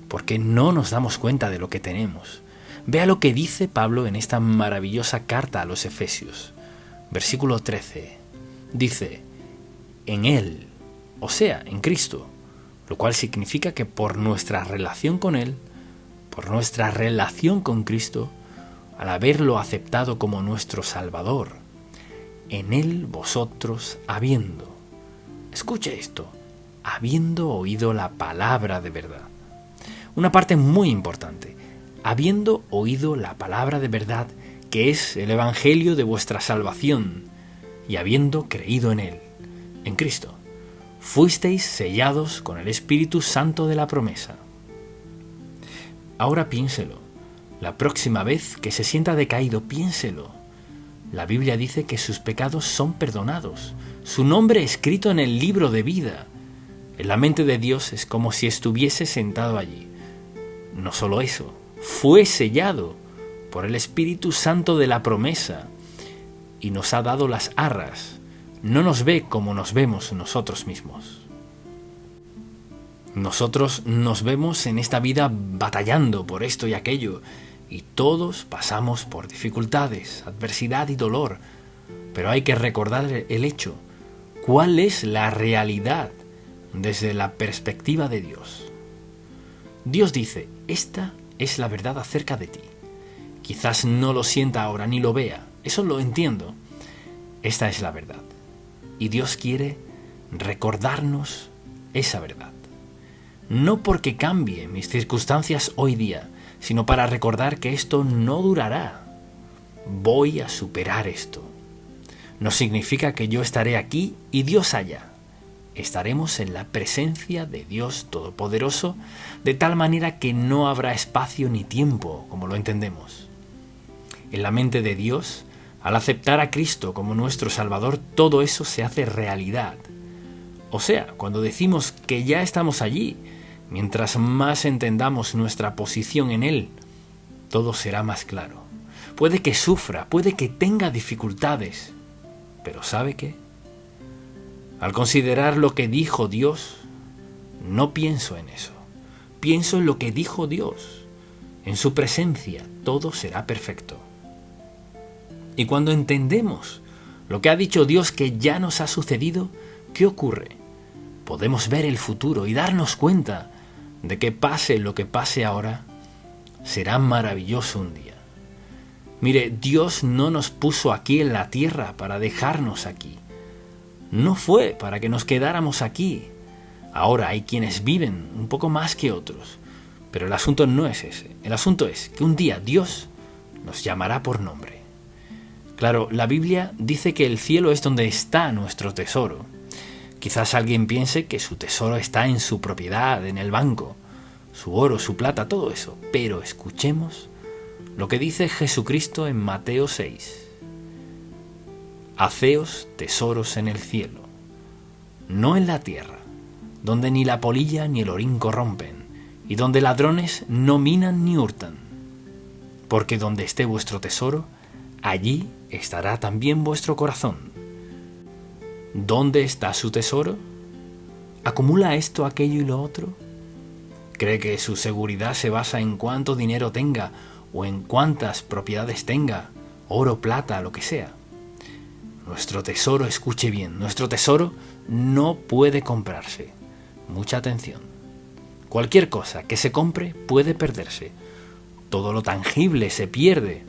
porque no nos damos cuenta de lo que tenemos. Vea lo que dice Pablo en esta maravillosa carta a los Efesios. Versículo 13. Dice, en Él, o sea, en Cristo, lo cual significa que por nuestra relación con Él, por nuestra relación con Cristo, al haberlo aceptado como nuestro Salvador, en Él vosotros escuche esto, habiendo oído la palabra de verdad. Una parte muy importante, habiendo oído la palabra de verdad, que es el Evangelio de vuestra salvación, y habiendo creído en Él, en Cristo, fuisteis sellados con el Espíritu Santo de la promesa. Ahora piénselo, la próxima vez que se sienta decaído, piénselo. La Biblia dice que sus pecados son perdonados, su nombre escrito en el libro de vida. En la mente de Dios es como si estuviese sentado allí. No solo eso, fue sellado por el Espíritu Santo de la promesa y nos ha dado las arras. No nos ve como nos vemos nosotros mismos. Nosotros nos vemos en esta vida batallando por esto y aquello, y todos pasamos por dificultades, adversidad y dolor, pero hay que recordar el hecho. ¿Cuál es la realidad desde la perspectiva de Dios? Dios dice, esta es la verdad acerca de ti. Quizás no lo sienta ahora ni lo vea, eso lo entiendo. Esta es la verdad. Y Dios quiere recordarnos esa verdad. No porque cambie mis circunstancias hoy día, sino para recordar que esto no durará. Voy a superar esto. No significa que yo estaré aquí y Dios allá. Estaremos en la presencia de Dios Todopoderoso, de tal manera que no habrá espacio ni tiempo, como lo entendemos. En la mente de Dios, al aceptar a Cristo como nuestro Salvador, todo eso se hace realidad. O sea, cuando decimos que ya estamos allí, mientras más entendamos nuestra posición en Él, todo será más claro. Puede que sufra, puede que tenga dificultades, pero ¿sabe qué? Al considerar lo que dijo Dios, no pienso en eso. Pienso en lo que dijo Dios. En su presencia todo será perfecto. Y cuando entendemos lo que ha dicho Dios que ya nos ha sucedido, ¿qué ocurre? Podemos ver el futuro y darnos cuenta de que pase lo que pase ahora, será maravilloso un día. Mire, Dios no nos puso aquí en la tierra para dejarnos aquí. No fue para que nos quedáramos aquí. Ahora hay quienes viven un poco más que otros, pero el asunto no es ese. El asunto es que un día Dios nos llamará por nombre. Claro, la Biblia dice que el cielo es donde está nuestro tesoro. Quizás alguien piense que su tesoro está en su propiedad, en el banco, su oro, su plata, todo eso. Pero escuchemos lo que dice Jesucristo en Mateo 6. Haceos tesoros en el cielo, no en la tierra, donde ni la polilla ni el orín corrompen, y donde ladrones no minan ni hurtan. Porque donde esté vuestro tesoro, allí estará también vuestro corazón. ¿Dónde está su tesoro? ¿Acumula esto, aquello y lo otro? ¿Cree que su seguridad se basa en cuánto dinero tenga o en cuántas propiedades tenga, oro, plata, lo que sea? Nuestro tesoro, escuche bien, nuestro tesoro no puede comprarse. Mucha atención. Cualquier cosa que se compre puede perderse. Todo lo tangible se pierde.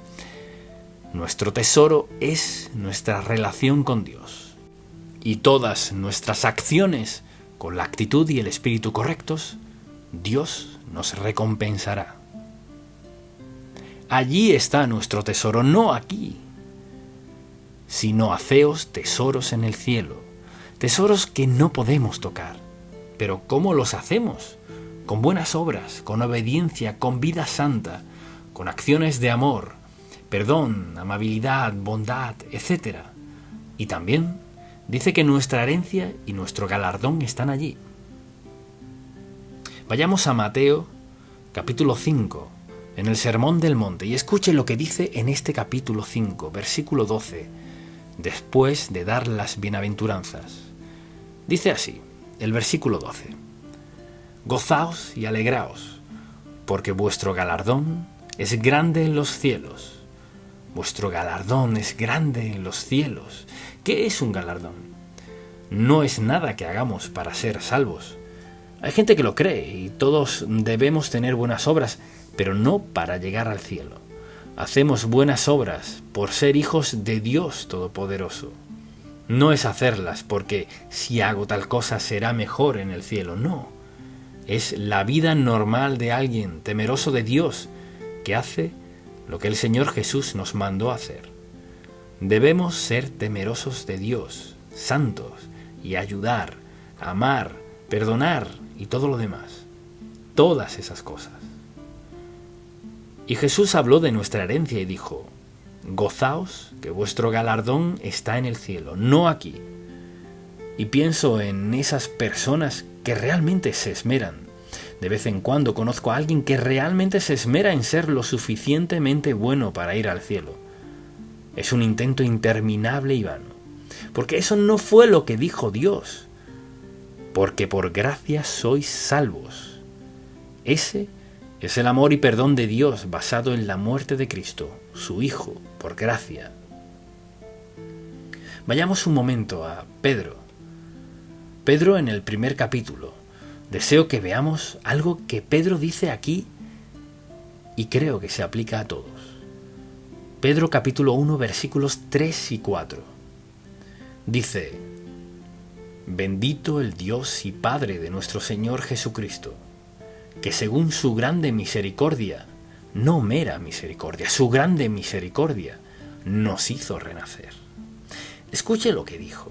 Nuestro tesoro es nuestra relación con Dios. Y todas nuestras acciones, con la actitud y el espíritu correctos, Dios nos recompensará. Allí está nuestro tesoro, no aquí, sino haceos tesoros en el cielo, tesoros que no podemos tocar. Pero ¿cómo los hacemos? Con buenas obras, con obediencia, con vida santa, con acciones de amor, perdón, amabilidad, bondad, etc. Y también dice que nuestra herencia y nuestro galardón están allí. Vayamos a Mateo, capítulo 5, en el Sermón del Monte, y escuche lo que dice en este capítulo 5, versículo 12, después de dar las bienaventuranzas. Dice así, el versículo 12: Gozaos y alegraos, porque vuestro galardón es grande en los cielos. Vuestro galardón es grande en los cielos. ¿Qué es un galardón? No es nada que hagamos para ser salvos. Hay gente que lo cree y todos debemos tener buenas obras, pero no para llegar al cielo. Hacemos buenas obras por ser hijos de Dios Todopoderoso. No es hacerlas porque si hago tal cosa será mejor en el cielo, no. Es la vida normal de alguien temeroso de Dios que hace lo que el Señor Jesús nos mandó hacer. Debemos ser temerosos de Dios, santos, y ayudar, amar, perdonar y todo lo demás. Todas esas cosas. Y Jesús habló de nuestra herencia y dijo: Gozaos, que vuestro galardón está en el cielo, no aquí. Y pienso en esas personas que realmente se esmeran. De vez en cuando conozco a alguien que realmente se esmera en ser lo suficientemente bueno para ir al cielo. Es un intento interminable y vano, porque eso no fue lo que dijo Dios. Porque por gracia sois salvos. Ese es el amor y perdón de Dios basado en la muerte de Cristo, su Hijo, por gracia. Vayamos un momento a Pedro. Pedro en el primer capítulo. Deseo que veamos algo que Pedro dice aquí y creo que se aplica a todos. Pedro capítulo 1 versículos 3 y 4. Dice: Bendito el Dios y Padre de nuestro Señor Jesucristo, que según su grande misericordia, no mera misericordia, su grande misericordia, nos hizo renacer. Escuche lo que dijo.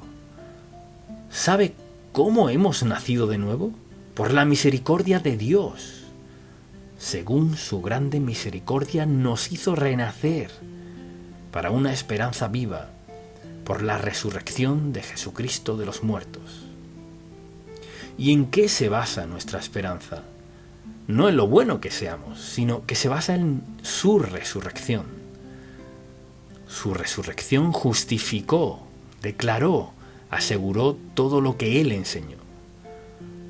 ¿Sabe cómo hemos nacido de nuevo? Por la misericordia de Dios. Según su grande misericordia nos hizo renacer para una esperanza viva, por la resurrección de Jesucristo de los muertos. ¿Y en qué se basa nuestra esperanza? No en lo bueno que seamos, sino que se basa en su resurrección. Su resurrección justificó, declaró, aseguró todo lo que Él enseñó.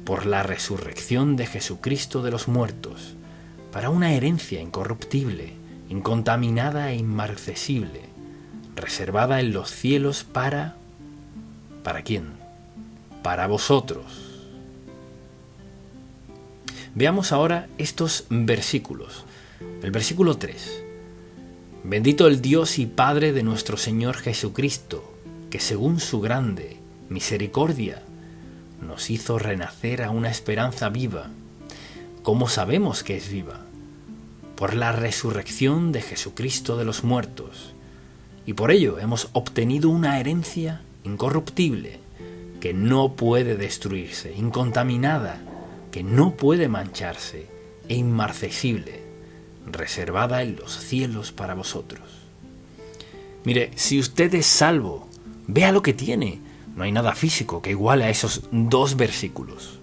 Por la resurrección de Jesucristo de los muertos, para una herencia incorruptible, incontaminada e inmarcesible, reservada en los cielos ¿para quién? Para vosotros. Veamos ahora estos versículos. El versículo 3. Bendito el Dios y Padre de nuestro Señor Jesucristo, que según su grande misericordia nos hizo renacer a una esperanza viva. ¿Cómo sabemos que es viva? Por la resurrección de Jesucristo de los muertos. Y por ello hemos obtenido una herencia incorruptible, que no puede destruirse, incontaminada, que no puede mancharse, e inmarcesible, reservada en los cielos para vosotros. Mire, si usted es salvo, vea lo que tiene. No hay nada físico que iguale a esos dos versículos.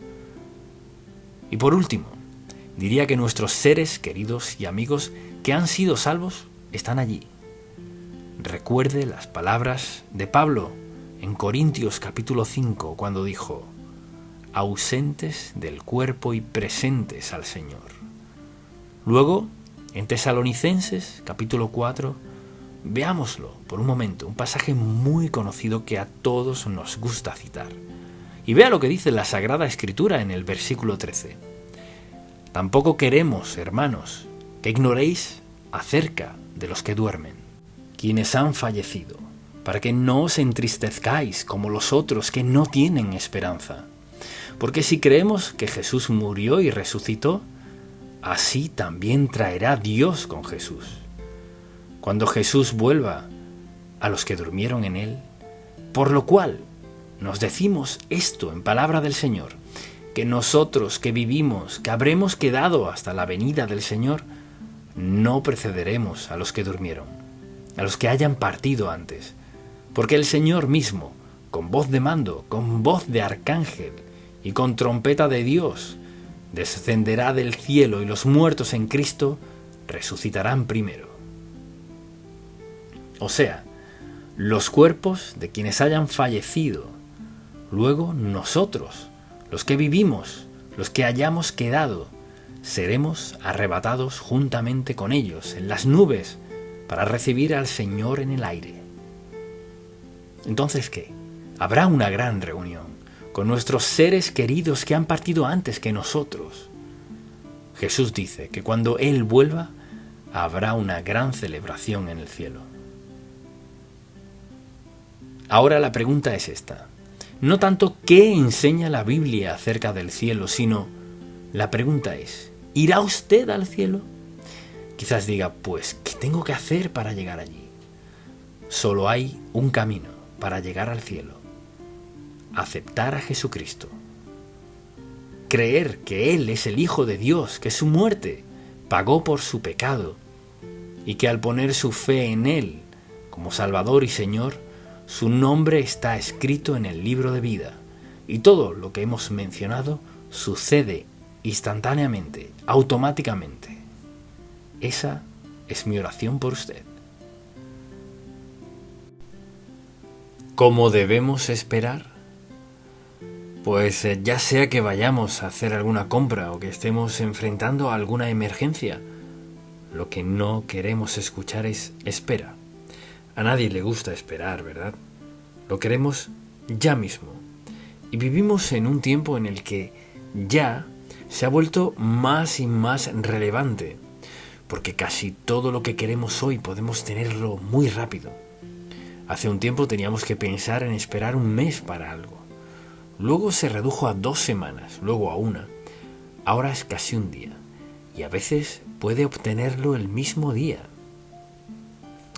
Y por último, diría que nuestros seres queridos y amigos que han sido salvos están allí. Recuerde las palabras de Pablo en Corintios capítulo 5 cuando dijo: ausentes del cuerpo y presentes al Señor. Luego, en Tesalonicenses capítulo 4, veámoslo por un momento, un pasaje muy conocido que a todos nos gusta citar. Y vea lo que dice la Sagrada Escritura en el versículo 13. Tampoco queremos, hermanos, que ignoréis acerca de los que duermen, quienes han fallecido, para que no os entristezcáis como los otros que no tienen esperanza. Porque si creemos que Jesús murió y resucitó, así también traerá Dios con Jesús. Cuando Jesús vuelva a los que durmieron en Él, por lo cual nos decimos esto en palabra del Señor, que nosotros que vivimos, que habremos quedado hasta la venida del Señor, no precederemos a los que durmieron, a los que hayan partido antes, porque el Señor mismo, con voz de mando, con voz de arcángel y con trompeta de Dios, descenderá del cielo y los muertos en Cristo resucitarán primero. O sea, los cuerpos de quienes hayan fallecido, luego nosotros, los que vivimos, los que hayamos quedado, seremos arrebatados juntamente con ellos en las nubes para recibir al Señor en el aire. Entonces, ¿qué? Habrá una gran reunión con nuestros seres queridos que han partido antes que nosotros. Jesús dice que cuando Él vuelva, habrá una gran celebración en el cielo. Ahora la pregunta es esta. No tanto qué enseña la Biblia acerca del cielo, sino la pregunta es, ¿irá usted al cielo? Quizás diga, pues, ¿qué tengo que hacer para llegar allí? Solo hay un camino para llegar al cielo. Aceptar a Jesucristo. Creer que Él es el Hijo de Dios, que su muerte pagó por su pecado y que al poner su fe en Él como Salvador y Señor, su nombre está escrito en el libro de vida y todo lo que hemos mencionado sucede instantáneamente, automáticamente. Esa es mi oración por usted. ¿Cómo debemos esperar? Pues ya sea que vayamos a hacer alguna compra o que estemos enfrentando alguna emergencia, lo que no queremos escuchar es espera. A nadie le gusta esperar, ¿verdad? Lo queremos ya mismo. Y vivimos en un tiempo en el que ya se ha vuelto más y más relevante, porque casi todo lo que queremos hoy podemos tenerlo muy rápido. Hace un tiempo teníamos que pensar en esperar un mes para algo. Luego se redujo a 2 semanas, luego a 1. Ahora es casi un día. Y a veces puede obtenerlo el mismo día.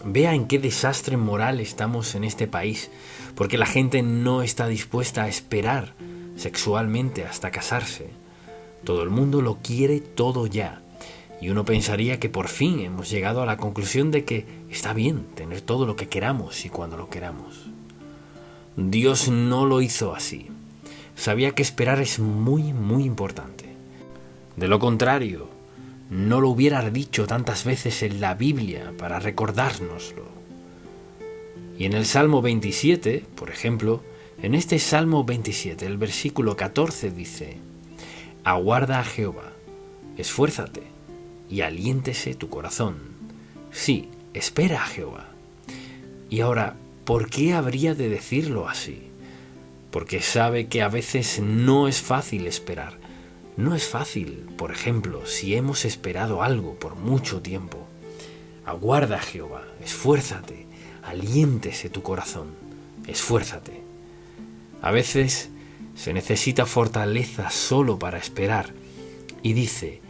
Vea en qué desastre moral estamos en este país, porque la gente no está dispuesta a esperar sexualmente hasta casarse. Todo el mundo lo quiere todo ya. Y uno pensaría que por fin hemos llegado a la conclusión de que está bien tener todo lo que queramos y cuando lo queramos. Dios no lo hizo así. Sabía que esperar es muy, muy importante. De lo contrario, no lo hubiera dicho tantas veces en la Biblia para recordárnoslo. Y en el Salmo 27, por ejemplo, en este Salmo 27, el versículo 14 dice: aguarda a Jehová, esfuérzate y aliéntese tu corazón. Sí, espera a Jehová. Y ahora, ¿por qué habría de decirlo así? Porque sabe que a veces no es fácil esperar. No es fácil, por ejemplo, si hemos esperado algo por mucho tiempo. Aguarda a Jehová, esfuérzate, aliéntese tu corazón, esfuérzate. A veces se necesita fortaleza solo para esperar. Y dice: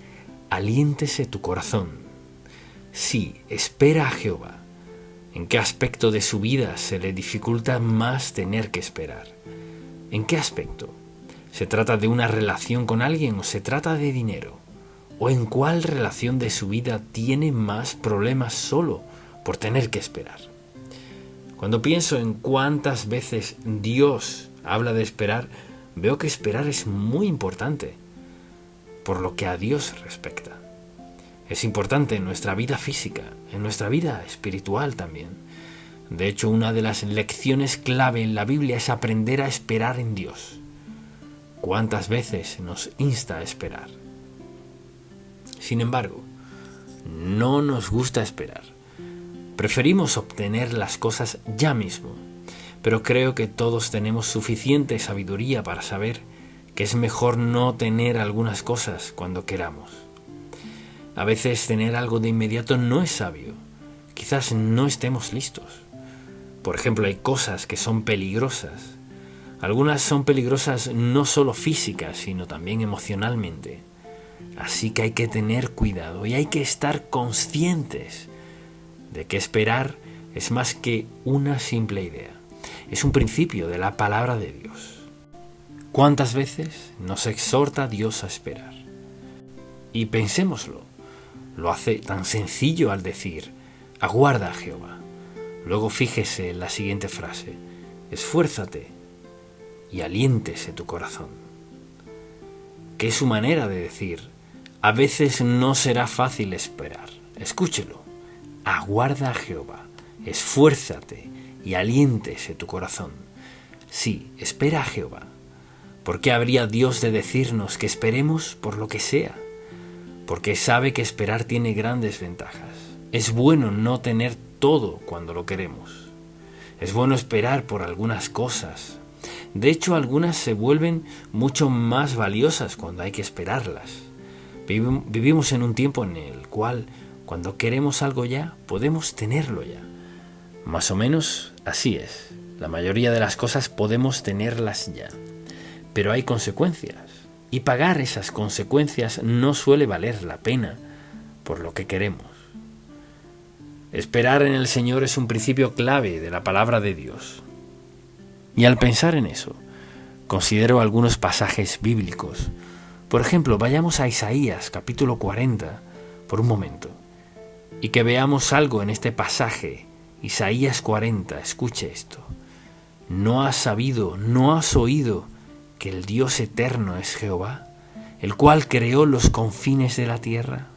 aliéntese tu corazón. Sí, espera a Jehová. ¿En qué aspecto de su vida se le dificulta más tener que esperar? ¿En qué aspecto? ¿Se trata de una relación con alguien o se trata de dinero? ¿O en cuál relación de su vida tiene más problemas solo por tener que esperar? Cuando pienso en cuántas veces Dios habla de esperar, veo que esperar es muy importante por lo que a Dios respecta. Es importante en nuestra vida física, en nuestra vida espiritual también. De hecho, una de las lecciones clave en la Biblia es aprender a esperar en Dios. ¿Cuántas veces nos insta a esperar? Sin embargo, no nos gusta esperar. Preferimos obtener las cosas ya mismo, pero creo que todos tenemos suficiente sabiduría para saber que es mejor no tener algunas cosas cuando queramos. A veces tener algo de inmediato no es sabio. Quizás no estemos listos. Por ejemplo, hay cosas que son peligrosas. Algunas son peligrosas no solo físicas, sino también emocionalmente. Así que hay que tener cuidado y hay que estar conscientes de que esperar es más que una simple idea. Es un principio de la palabra de Dios. ¿Cuántas veces nos exhorta Dios a esperar? Y pensémoslo, lo hace tan sencillo al decir: aguarda a Jehová. Luego fíjese en la siguiente frase: esfuérzate y aliéntese tu corazón. Que es su manera de decir: a veces no será fácil esperar. Escúchelo. Aguarda a Jehová, esfuérzate y aliéntese tu corazón. Sí, espera a Jehová. ¿Por qué habría Dios de decirnos que esperemos por lo que sea? Porque sabe que esperar tiene grandes ventajas. Es bueno no tener todo cuando lo queremos. Es bueno esperar por algunas cosas. De hecho, algunas se vuelven mucho más valiosas cuando hay que esperarlas. Vivimos en un tiempo en el cual, cuando queremos algo ya, podemos tenerlo ya. Más o menos así es. La mayoría de las cosas podemos tenerlas ya. Pero hay consecuencias. Y pagar esas consecuencias no suele valer la pena por lo que queremos. Esperar en el Señor es un principio clave de la palabra de Dios. Y al pensar en eso, considero algunos pasajes bíblicos. Por ejemplo, vayamos a Isaías, capítulo 40, por un momento, y que veamos algo en este pasaje. Isaías 40, escuche esto. ¿No has sabido, no has oído que el Dios eterno es Jehová, el cual creó los confines de la tierra?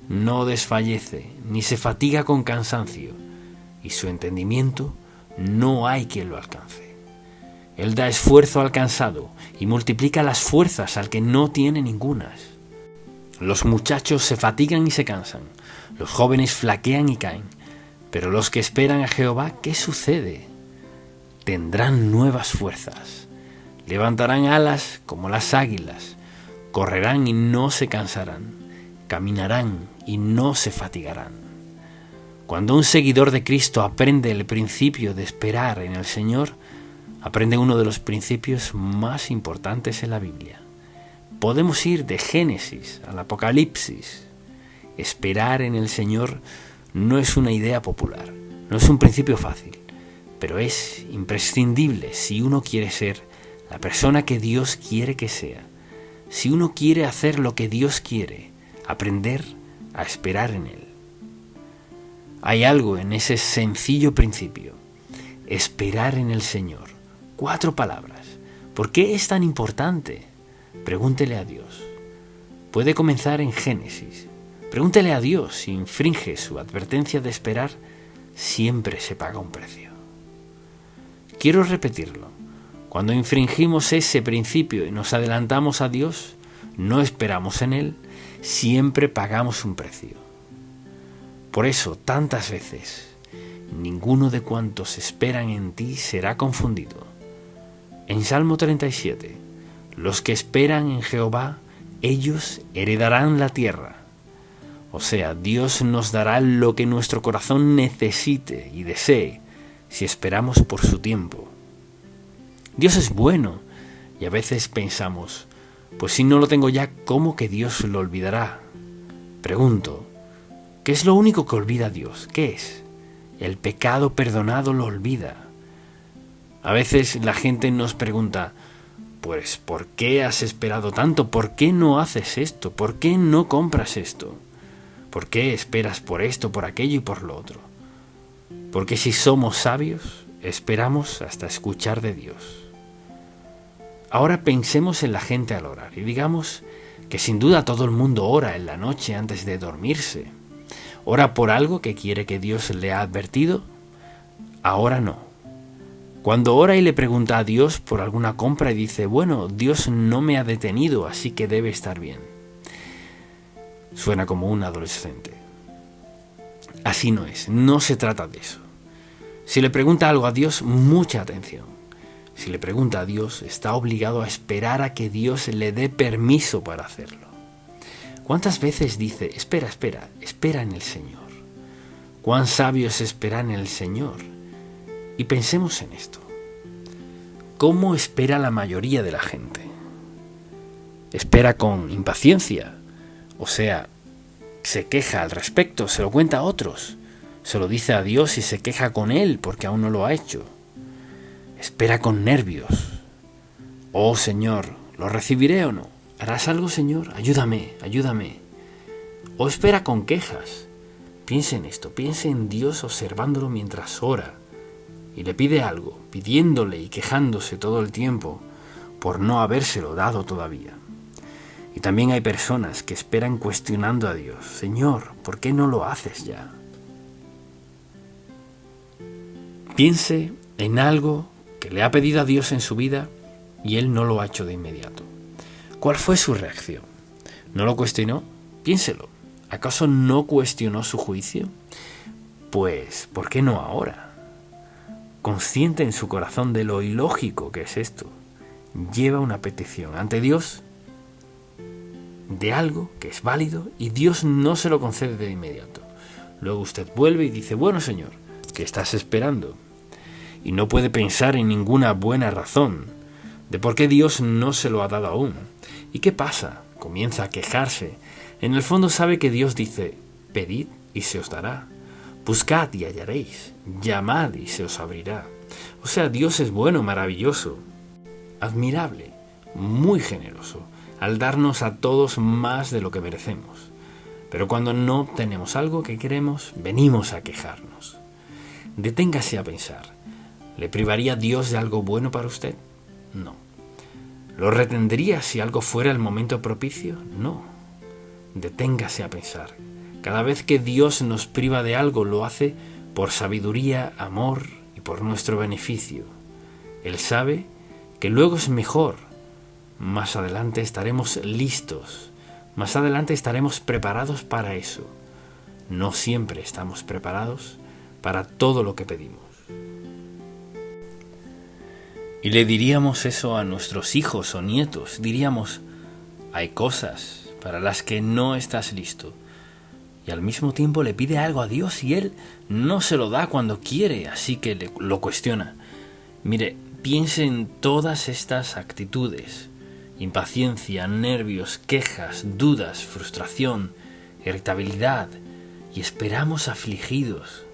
No desfallece, ni se fatiga con cansancio, y su entendimiento no hay quien lo alcance. Él da esfuerzo al cansado y multiplica las fuerzas al que no tiene ningunas. Los muchachos se fatigan y se cansan, los jóvenes flaquean y caen, pero los que esperan a Jehová, ¿qué sucede? Tendrán nuevas fuerzas, levantarán alas como las águilas, correrán y no se cansarán, caminarán y no se fatigarán. Cuando un seguidor de Cristo aprende el principio de esperar en el Señor, aprende uno de los principios más importantes en la Biblia. Podemos ir de Génesis al Apocalipsis. Esperar en el Señor no es una idea popular, no es un principio fácil, pero es imprescindible si uno quiere ser la persona que Dios quiere que sea. Si uno quiere hacer lo que Dios quiere, aprender a esperar en Él. Hay algo en ese sencillo principio: esperar en el Señor. 4 palabras. ¿Por qué es tan importante? Pregúntele a Dios. Puede comenzar en Génesis. Pregúntele a Dios si infringe su advertencia de esperar. Siempre se paga un precio. Quiero repetirlo. Cuando infringimos ese principio y nos adelantamos a Dios, no esperamos en Él, siempre pagamos un precio. Por eso, tantas veces, ninguno de cuantos esperan en ti será confundido. En Salmo 37, los que esperan en Jehová, ellos heredarán la tierra. O sea, Dios nos dará lo que nuestro corazón necesite y desee, si esperamos por su tiempo. Dios es bueno, y a veces pensamos, pues si no lo tengo ya, ¿cómo que Dios lo olvidará? Pregunto, ¿qué es lo único que olvida Dios? ¿Qué es? El pecado perdonado lo olvida. A veces la gente nos pregunta, pues ¿por qué has esperado tanto? ¿Por qué no haces esto? ¿Por qué no compras esto? ¿Por qué esperas por esto, por aquello y por lo otro? Porque si somos sabios, esperamos hasta escuchar de Dios. Ahora pensemos en la gente al orar y digamos que sin duda todo el mundo ora en la noche antes de dormirse. ¿Ora por algo que quiere que Dios le ha advertido? Ahora no. Cuando ora y le pregunta a Dios por alguna compra y dice, bueno, Dios no me ha detenido, así que debe estar bien. Suena como un adolescente. Así no es, no se trata de eso. Si le pregunta algo a Dios, mucha atención. Si le pregunta a Dios, está obligado a esperar a que Dios le dé permiso para hacerlo. ¿Cuántas veces dice, espera en el Señor? ¿Cuán sabio es esperar en el Señor? Y pensemos en esto. ¿Cómo espera la mayoría de la gente? Espera con impaciencia, o sea, se queja al respecto, se lo cuenta a otros, se lo dice a Dios y se queja con Él porque aún no lo ha hecho. Espera con nervios. Oh Señor, ¿lo recibiré o no? ¿Harás algo, Señor? Ayúdame. O espera con quejas. Piense en esto, piense en Dios observándolo mientras ora y le pide algo, pidiéndole y quejándose todo el tiempo por no habérselo dado todavía. Y también hay personas que esperan cuestionando a Dios: Señor, ¿por qué no lo haces ya? Piense en algo que le ha pedido a Dios en su vida y Él no lo ha hecho de inmediato. ¿Cuál fue su reacción? ¿No lo cuestionó? Piénselo. ¿Acaso no cuestionó su juicio? Pues, ¿por qué no ahora? Consciente en su corazón de lo ilógico que es esto, lleva una petición ante Dios de algo que es válido y Dios no se lo concede de inmediato. Luego usted vuelve y dice: bueno, Señor, ¿qué estás esperando? Y no puede pensar en ninguna buena razón de por qué Dios no se lo ha dado aún. ¿Y qué pasa? Comienza a quejarse. En el fondo sabe que Dios dice: pedid y se os dará, buscad y hallaréis, llamad y se os abrirá. O sea, Dios es bueno, maravilloso, admirable, muy generoso, al darnos a todos más de lo que merecemos. Pero cuando no obtenemos algo que queremos, venimos a quejarnos. Deténgase a pensar: ¿le privaría Dios de algo bueno para usted? No. ¿Lo retendría si algo fuera el momento propicio? No. Deténgase a pensar. Cada vez que Dios nos priva de algo, lo hace por sabiduría, amor y por nuestro beneficio. Él sabe que luego es mejor. Más adelante estaremos listos. Más adelante estaremos preparados para eso. No siempre estamos preparados para todo lo que pedimos. Y le diríamos eso a nuestros hijos o nietos. Diríamos: hay cosas para las que no estás listo. Y al mismo tiempo le pide algo a Dios y Él no se lo da cuando quiere, así que lo cuestiona. Mire, piense en todas estas actitudes: impaciencia, nervios, quejas, dudas, frustración, irritabilidad, y esperamos afligidos.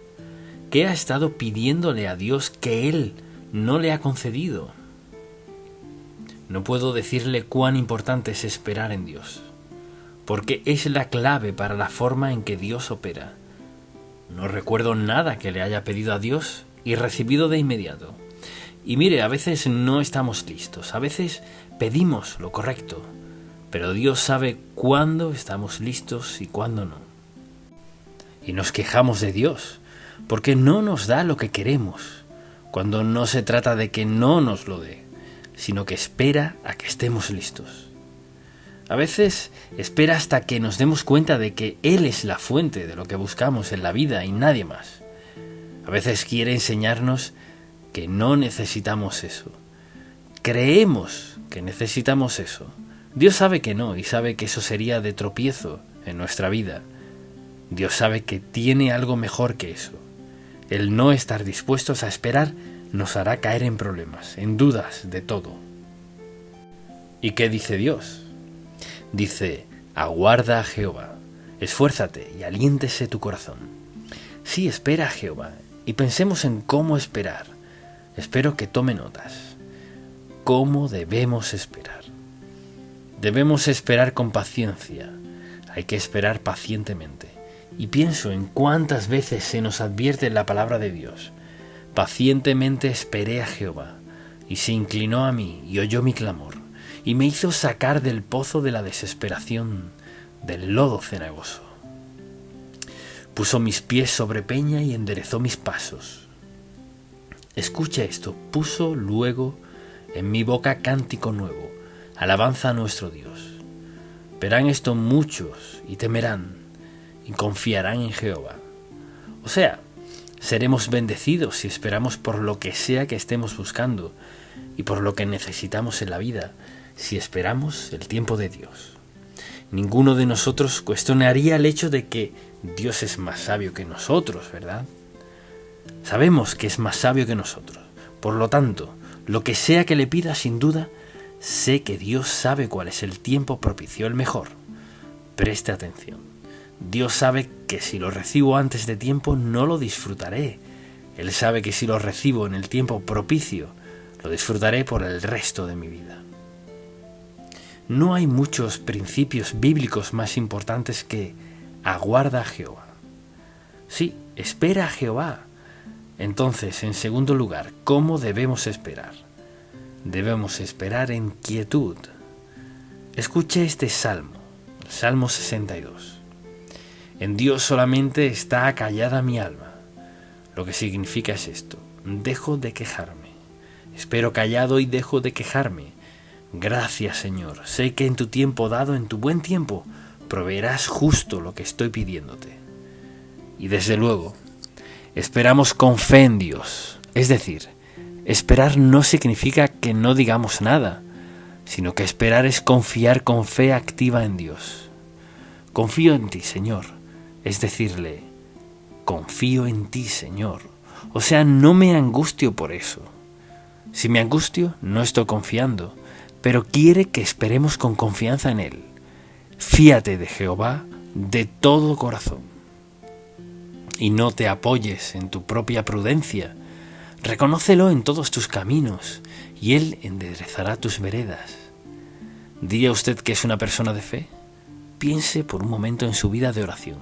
¿Qué ha estado pidiéndole a Dios que Él no le ha concedido? No puedo decirle cuán importante es esperar en Dios, porque es la clave para la forma en que Dios opera. No recuerdo nada que le haya pedido a Dios y recibido de inmediato. Y mire, a veces no estamos listos, a veces pedimos lo correcto, pero Dios sabe cuándo estamos listos y cuándo no. Y nos quejamos de Dios, porque no nos da lo que queremos, cuando no se trata de que no nos lo dé, sino que espera a que estemos listos. A veces espera hasta que nos demos cuenta de que Él es la fuente de lo que buscamos en la vida y nadie más. A veces quiere enseñarnos que no necesitamos eso. Creemos que necesitamos eso. Dios sabe que no y sabe que eso sería de tropiezo en nuestra vida. Dios sabe que tiene algo mejor que eso. El no estar dispuestos a esperar nos hará caer en problemas, en dudas de todo. ¿Y qué dice Dios? Dice: aguarda a Jehová, esfuérzate y aliéntese tu corazón. Sí, espera a Jehová, y pensemos en cómo esperar. Espero que tome notas. ¿Cómo debemos esperar? Debemos esperar con paciencia. Hay que esperar pacientemente. Y pienso en cuántas veces se nos advierte en la palabra de Dios: pacientemente esperé a Jehová, y se inclinó a mí y oyó mi clamor, y me hizo sacar del pozo de la desesperación, del lodo cenagoso. Puso mis pies sobre peña y enderezó mis pasos. Escucha esto: puso luego en mi boca cántico nuevo, alabanza a nuestro Dios. Verán esto muchos y temerán y confiarán en Jehová. O sea, seremos bendecidos si esperamos por lo que sea que estemos buscando y por lo que necesitamos en la vida, si esperamos el tiempo de Dios. Ninguno de nosotros cuestionaría el hecho de que Dios es más sabio que nosotros, ¿verdad? Sabemos que es más sabio que nosotros. Por lo tanto, lo que sea que le pida, sin duda, sé que Dios sabe cuál es el tiempo propicio, el mejor. Preste atención. Dios sabe que si lo recibo antes de tiempo no lo disfrutaré. Él sabe que si lo recibo en el tiempo propicio, lo disfrutaré por el resto de mi vida. No hay muchos principios bíblicos más importantes que aguarda a Jehová. Sí, espera a Jehová. Entonces, en segundo lugar, ¿cómo debemos esperar? Debemos esperar en quietud. Escuche este salmo, el Salmo 62. En Dios solamente está acallada mi alma. Lo que significa es esto: dejo de quejarme. Espero callado y dejo de quejarme. Gracias, Señor. Sé que en tu tiempo dado, en tu buen tiempo, proveerás justo lo que estoy pidiéndote. Y desde luego, esperamos con fe en Dios. Es decir, esperar no significa que no digamos nada, sino que esperar es confiar con fe activa en Dios. Confío en ti, Señor. Es decirle, confío en ti, Señor. O sea, no me angustio por eso. Si me angustio, no estoy confiando, pero quiere que esperemos con confianza en Él. Fíate de Jehová de todo corazón. Y no te apoyes en tu propia prudencia. Reconócelo en todos tus caminos, y Él enderezará tus veredas. ¿Diría usted que es una persona de fe? Piense por un momento en su vida de oración.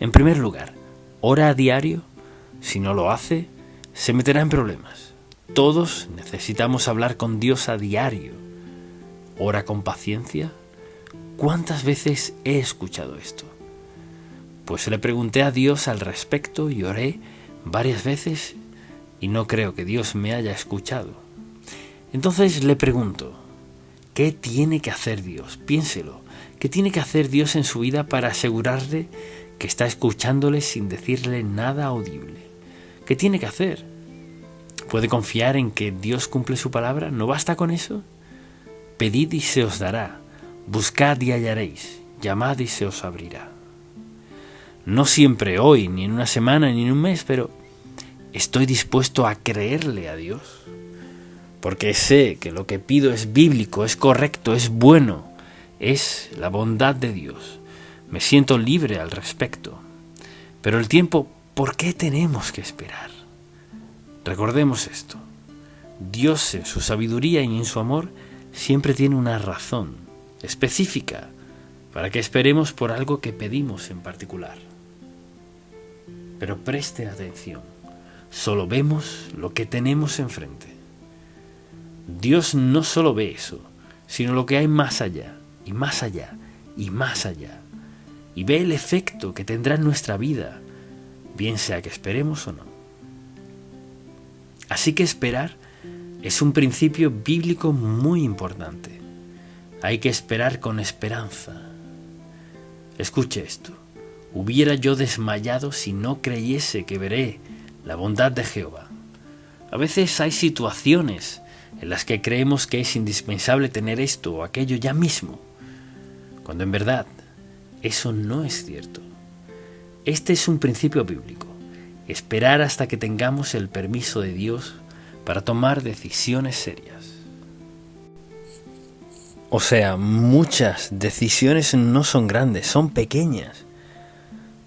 En primer lugar, ¿ora a diario? Si no lo hace, se meterá en problemas. Todos necesitamos hablar con Dios a diario. ¿Ora con paciencia? ¿Cuántas veces he escuchado esto? Pues le pregunté a Dios al respecto y oré varias veces y no creo que Dios me haya escuchado. Entonces le pregunto, ¿qué tiene que hacer Dios? Piénselo. ¿Qué tiene que hacer Dios en su vida para asegurarle que está escuchándole sin decirle nada audible? ¿Qué tiene que hacer? ¿Puede confiar en que Dios cumple su palabra? ¿No basta con eso? Pedid y se os dará. Buscad y hallaréis. Llamad y se os abrirá. No siempre hoy, ni en una semana, ni en un mes, pero estoy dispuesto a creerle a Dios. Porque sé que lo que pido es bíblico, es correcto, es bueno, es la bondad de Dios. Me siento libre al respecto. Pero el tiempo, ¿por qué tenemos que esperar? Recordemos esto. Dios en su sabiduría y en su amor siempre tiene una razón específica para que esperemos por algo que pedimos en particular. Pero preste atención, solo vemos lo que tenemos enfrente. Dios no solo ve eso, sino lo que hay más allá, y más allá, y más allá. Y ve el efecto que tendrá en nuestra vida, bien sea que esperemos o no. Así que esperar es un principio bíblico muy importante. Hay que esperar con esperanza. Escuche esto. Hubiera yo desmayado si no creyese que veré la bondad de Jehová. A veces hay situaciones en las que creemos que es indispensable tener esto o aquello ya mismo, cuando en verdad eso no es cierto. Este es un principio bíblico. Esperar hasta que tengamos el permiso de Dios para tomar decisiones serias. O sea, muchas decisiones no son grandes, son pequeñas,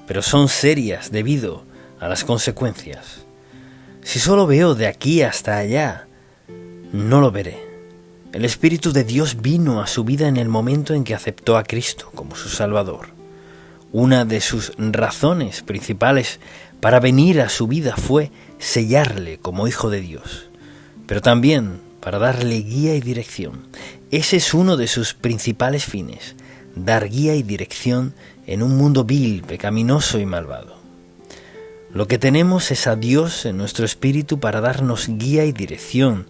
pero son serias debido a las consecuencias. Si solo veo de aquí hasta allá, no lo veré. El Espíritu de Dios vino a su vida en el momento en que aceptó a Cristo como su Salvador. Una de sus razones principales para venir a su vida fue sellarle como Hijo de Dios, pero también para darle guía y dirección. Ese es uno de sus principales fines, dar guía y dirección en un mundo vil, pecaminoso y malvado. Lo que tenemos es a Dios en nuestro espíritu para darnos guía y dirección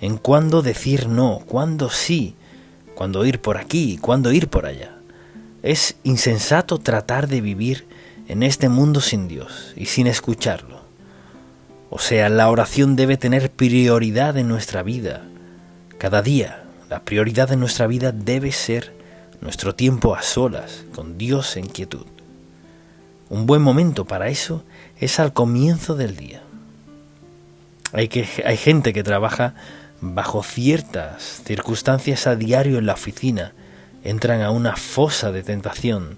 en cuándo decir no, cuándo sí, cuándo ir por aquí y cuándo ir por allá. Es insensato tratar de vivir en este mundo sin Dios y sin escucharlo. O sea, la oración debe tener prioridad en nuestra vida. Cada día, la prioridad de nuestra vida debe ser nuestro tiempo a solas, con Dios en quietud. Un buen momento para eso es al comienzo del día. Hay gente que trabaja bajo ciertas circunstancias a diario en la oficina. Entran a una fosa de tentación,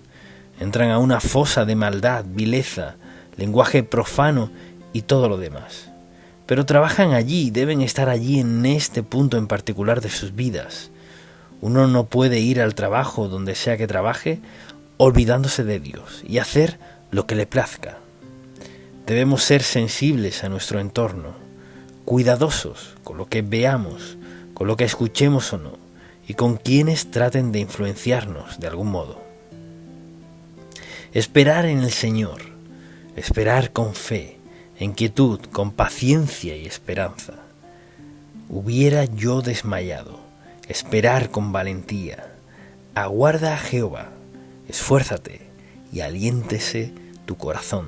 entran a una fosa de maldad, vileza, lenguaje profano y todo lo demás. Pero trabajan allí, deben estar allí en este punto en particular de sus vidas. Uno no puede ir al trabajo donde sea que trabaje olvidándose de Dios y hacer lo que le plazca. Debemos ser sensibles a nuestro entorno, cuidadosos con lo que veamos, con lo que escuchemos o no, y con quienes traten de influenciarnos de algún modo. Esperar en el Señor, esperar con fe, en quietud, con paciencia y esperanza. Hubiera yo desmayado, esperar con valentía. Aguarda a Jehová, esfuérzate y aliéntese tu corazón.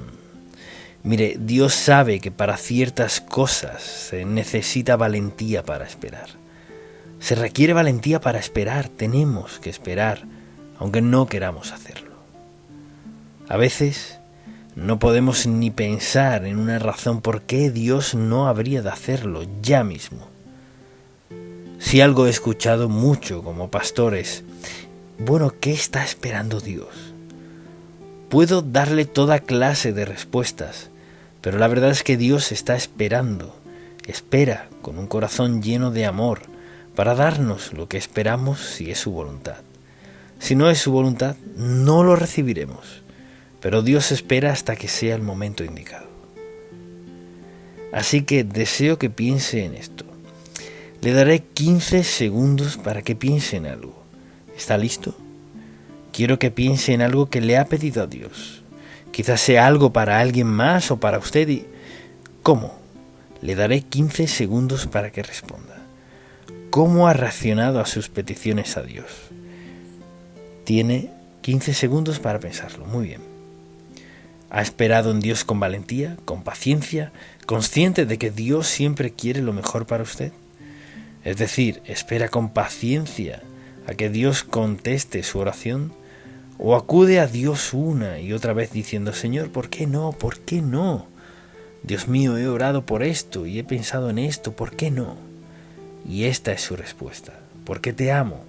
Mire, Dios sabe que para ciertas cosas se necesita valentía para esperar. Se requiere valentía para esperar, tenemos que esperar, aunque no queramos hacerlo. A veces no podemos ni pensar en una razón por qué Dios no habría de hacerlo ya mismo. Si algo he escuchado mucho como pastores, bueno, ¿qué está esperando Dios? Puedo darle toda clase de respuestas, pero la verdad es que Dios está esperando, espera con un corazón lleno de amor para darnos lo que esperamos si es su voluntad. Si no es su voluntad, no lo recibiremos, pero Dios espera hasta que sea el momento indicado. Así que deseo que piense en esto. Le daré 15 segundos para que piense en algo. ¿Está listo? Quiero que piense en algo que le ha pedido a Dios. Quizás sea algo para alguien más o para usted. ¿Cómo? Le daré 15 segundos para que responda. ¿Cómo ha reaccionado a sus peticiones a Dios? Tiene 15 segundos para pensarlo. Muy bien. ¿Ha esperado en Dios con valentía, con paciencia, consciente de que Dios siempre quiere lo mejor para usted? Es decir, ¿espera con paciencia a que Dios conteste su oración? ¿O acude a Dios una y otra vez diciendo, Señor, ¿por qué no? ¿Por qué no? Dios mío, he orado por esto y he pensado en esto, ¿por qué no? Y esta es su respuesta, porque te amo.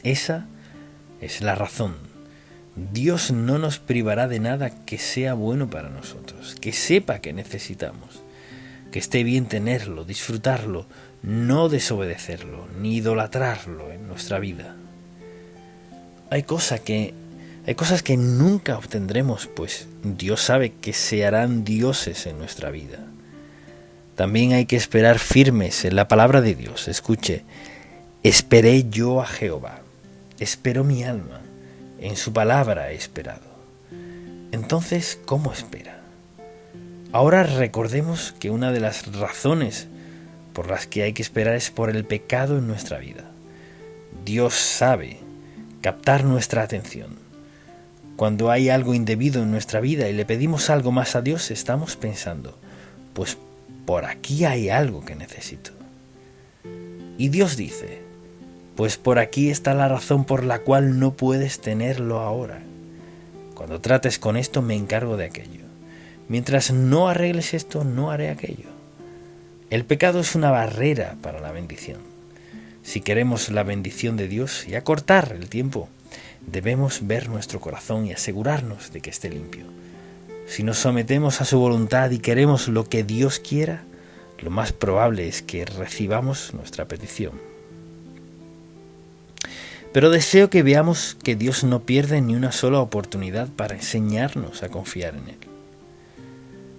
Esa es la razón. Dios no nos privará de nada que sea bueno para nosotros, que sepa que necesitamos, que esté bien tenerlo, disfrutarlo, no desobedecerlo, ni idolatrarlo en nuestra vida. Hay cosas que nunca obtendremos, pues Dios sabe que se harán dioses en nuestra vida. También hay que esperar firmes en la palabra de Dios. Escuche, esperé yo a Jehová, esperó mi alma, en su palabra he esperado. Entonces, ¿cómo espera? Ahora recordemos que una de las razones por las que hay que esperar es por el pecado en nuestra vida. Dios sabe captar nuestra atención. Cuando hay algo indebido en nuestra vida y le pedimos algo más a Dios, estamos pensando, pues por aquí hay algo que necesito. Y Dios dice, pues por aquí está la razón por la cual no puedes tenerlo ahora. Cuando trates con esto me encargo de aquello. Mientras no arregles esto, no haré aquello. El pecado es una barrera para la bendición. Si queremos la bendición de Dios y acortar el tiempo, debemos ver nuestro corazón y asegurarnos de que esté limpio. Si nos sometemos a su voluntad y queremos lo que Dios quiera, lo más probable es que recibamos nuestra petición. Pero deseo que veamos que Dios no pierde ni una sola oportunidad para enseñarnos a confiar en Él.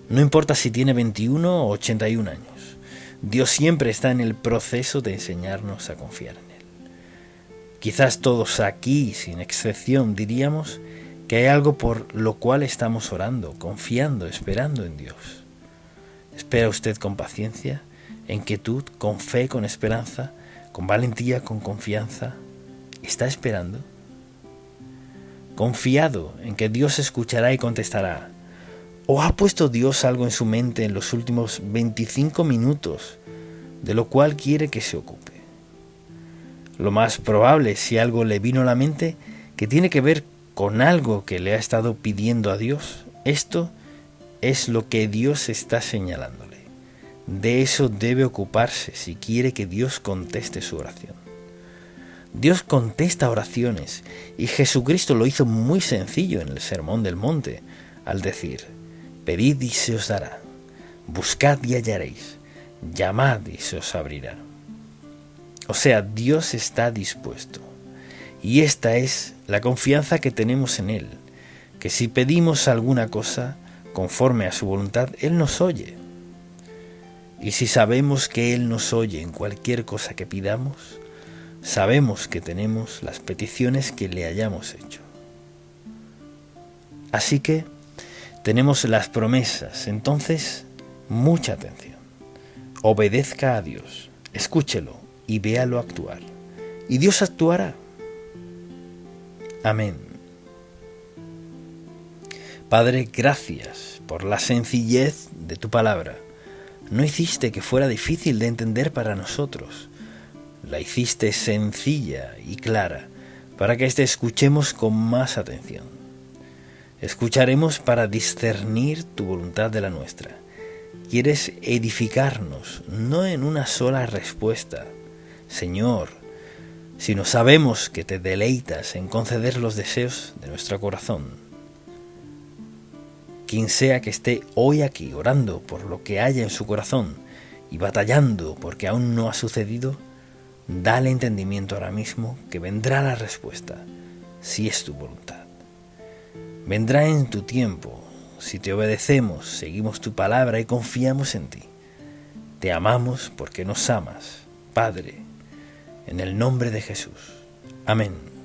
No importa si tiene 21 o 81 años, Dios siempre está en el proceso de enseñarnos a confiar en Él. Quizás todos aquí, sin excepción, diríamos que hay algo por lo cual estamos orando, confiando, esperando en Dios. ¿Espera usted con paciencia, en quietud, con fe, con esperanza, con valentía, con confianza? ¿Está esperando? Confiado en que Dios escuchará y contestará. ¿O ha puesto Dios algo en su mente en los últimos 25 minutos de lo cual quiere que se ocupe? Lo más probable, si algo le vino a la mente, que tiene que ver con algo que le ha estado pidiendo a Dios, esto es lo que Dios está señalándole. De eso debe ocuparse si quiere que Dios conteste su oración. Dios contesta oraciones y Jesucristo lo hizo muy sencillo en el Sermón del Monte al decir: pedid y se os dará, buscad y hallaréis, llamad y se os abrirá. O sea, Dios está dispuesto. Y esta es la confianza que tenemos en Él, que si pedimos alguna cosa, conforme a su voluntad, Él nos oye. Y si sabemos que Él nos oye en cualquier cosa que pidamos, sabemos que tenemos las peticiones que le hayamos hecho. Así que tenemos las promesas, entonces mucha atención. Obedezca a Dios, escúchelo y véalo actuar. Y Dios actuará. Amén. Padre, gracias por la sencillez de tu palabra. No hiciste que fuera difícil de entender para nosotros. La hiciste sencilla y clara para que escuchemos con más atención. Escucharemos para discernir tu voluntad de la nuestra. Quieres edificarnos, no en una sola respuesta, Señor, sino sabemos que te deleitas en conceder los deseos de nuestro corazón. Quien sea que esté hoy aquí orando por lo que haya en su corazón y batallando porque aún no ha sucedido, dale entendimiento ahora mismo que vendrá la respuesta, si es tu voluntad. Vendrá en tu tiempo, si te obedecemos, seguimos tu palabra y confiamos en ti. Te amamos porque nos amas, Padre, en el nombre de Jesús. Amén.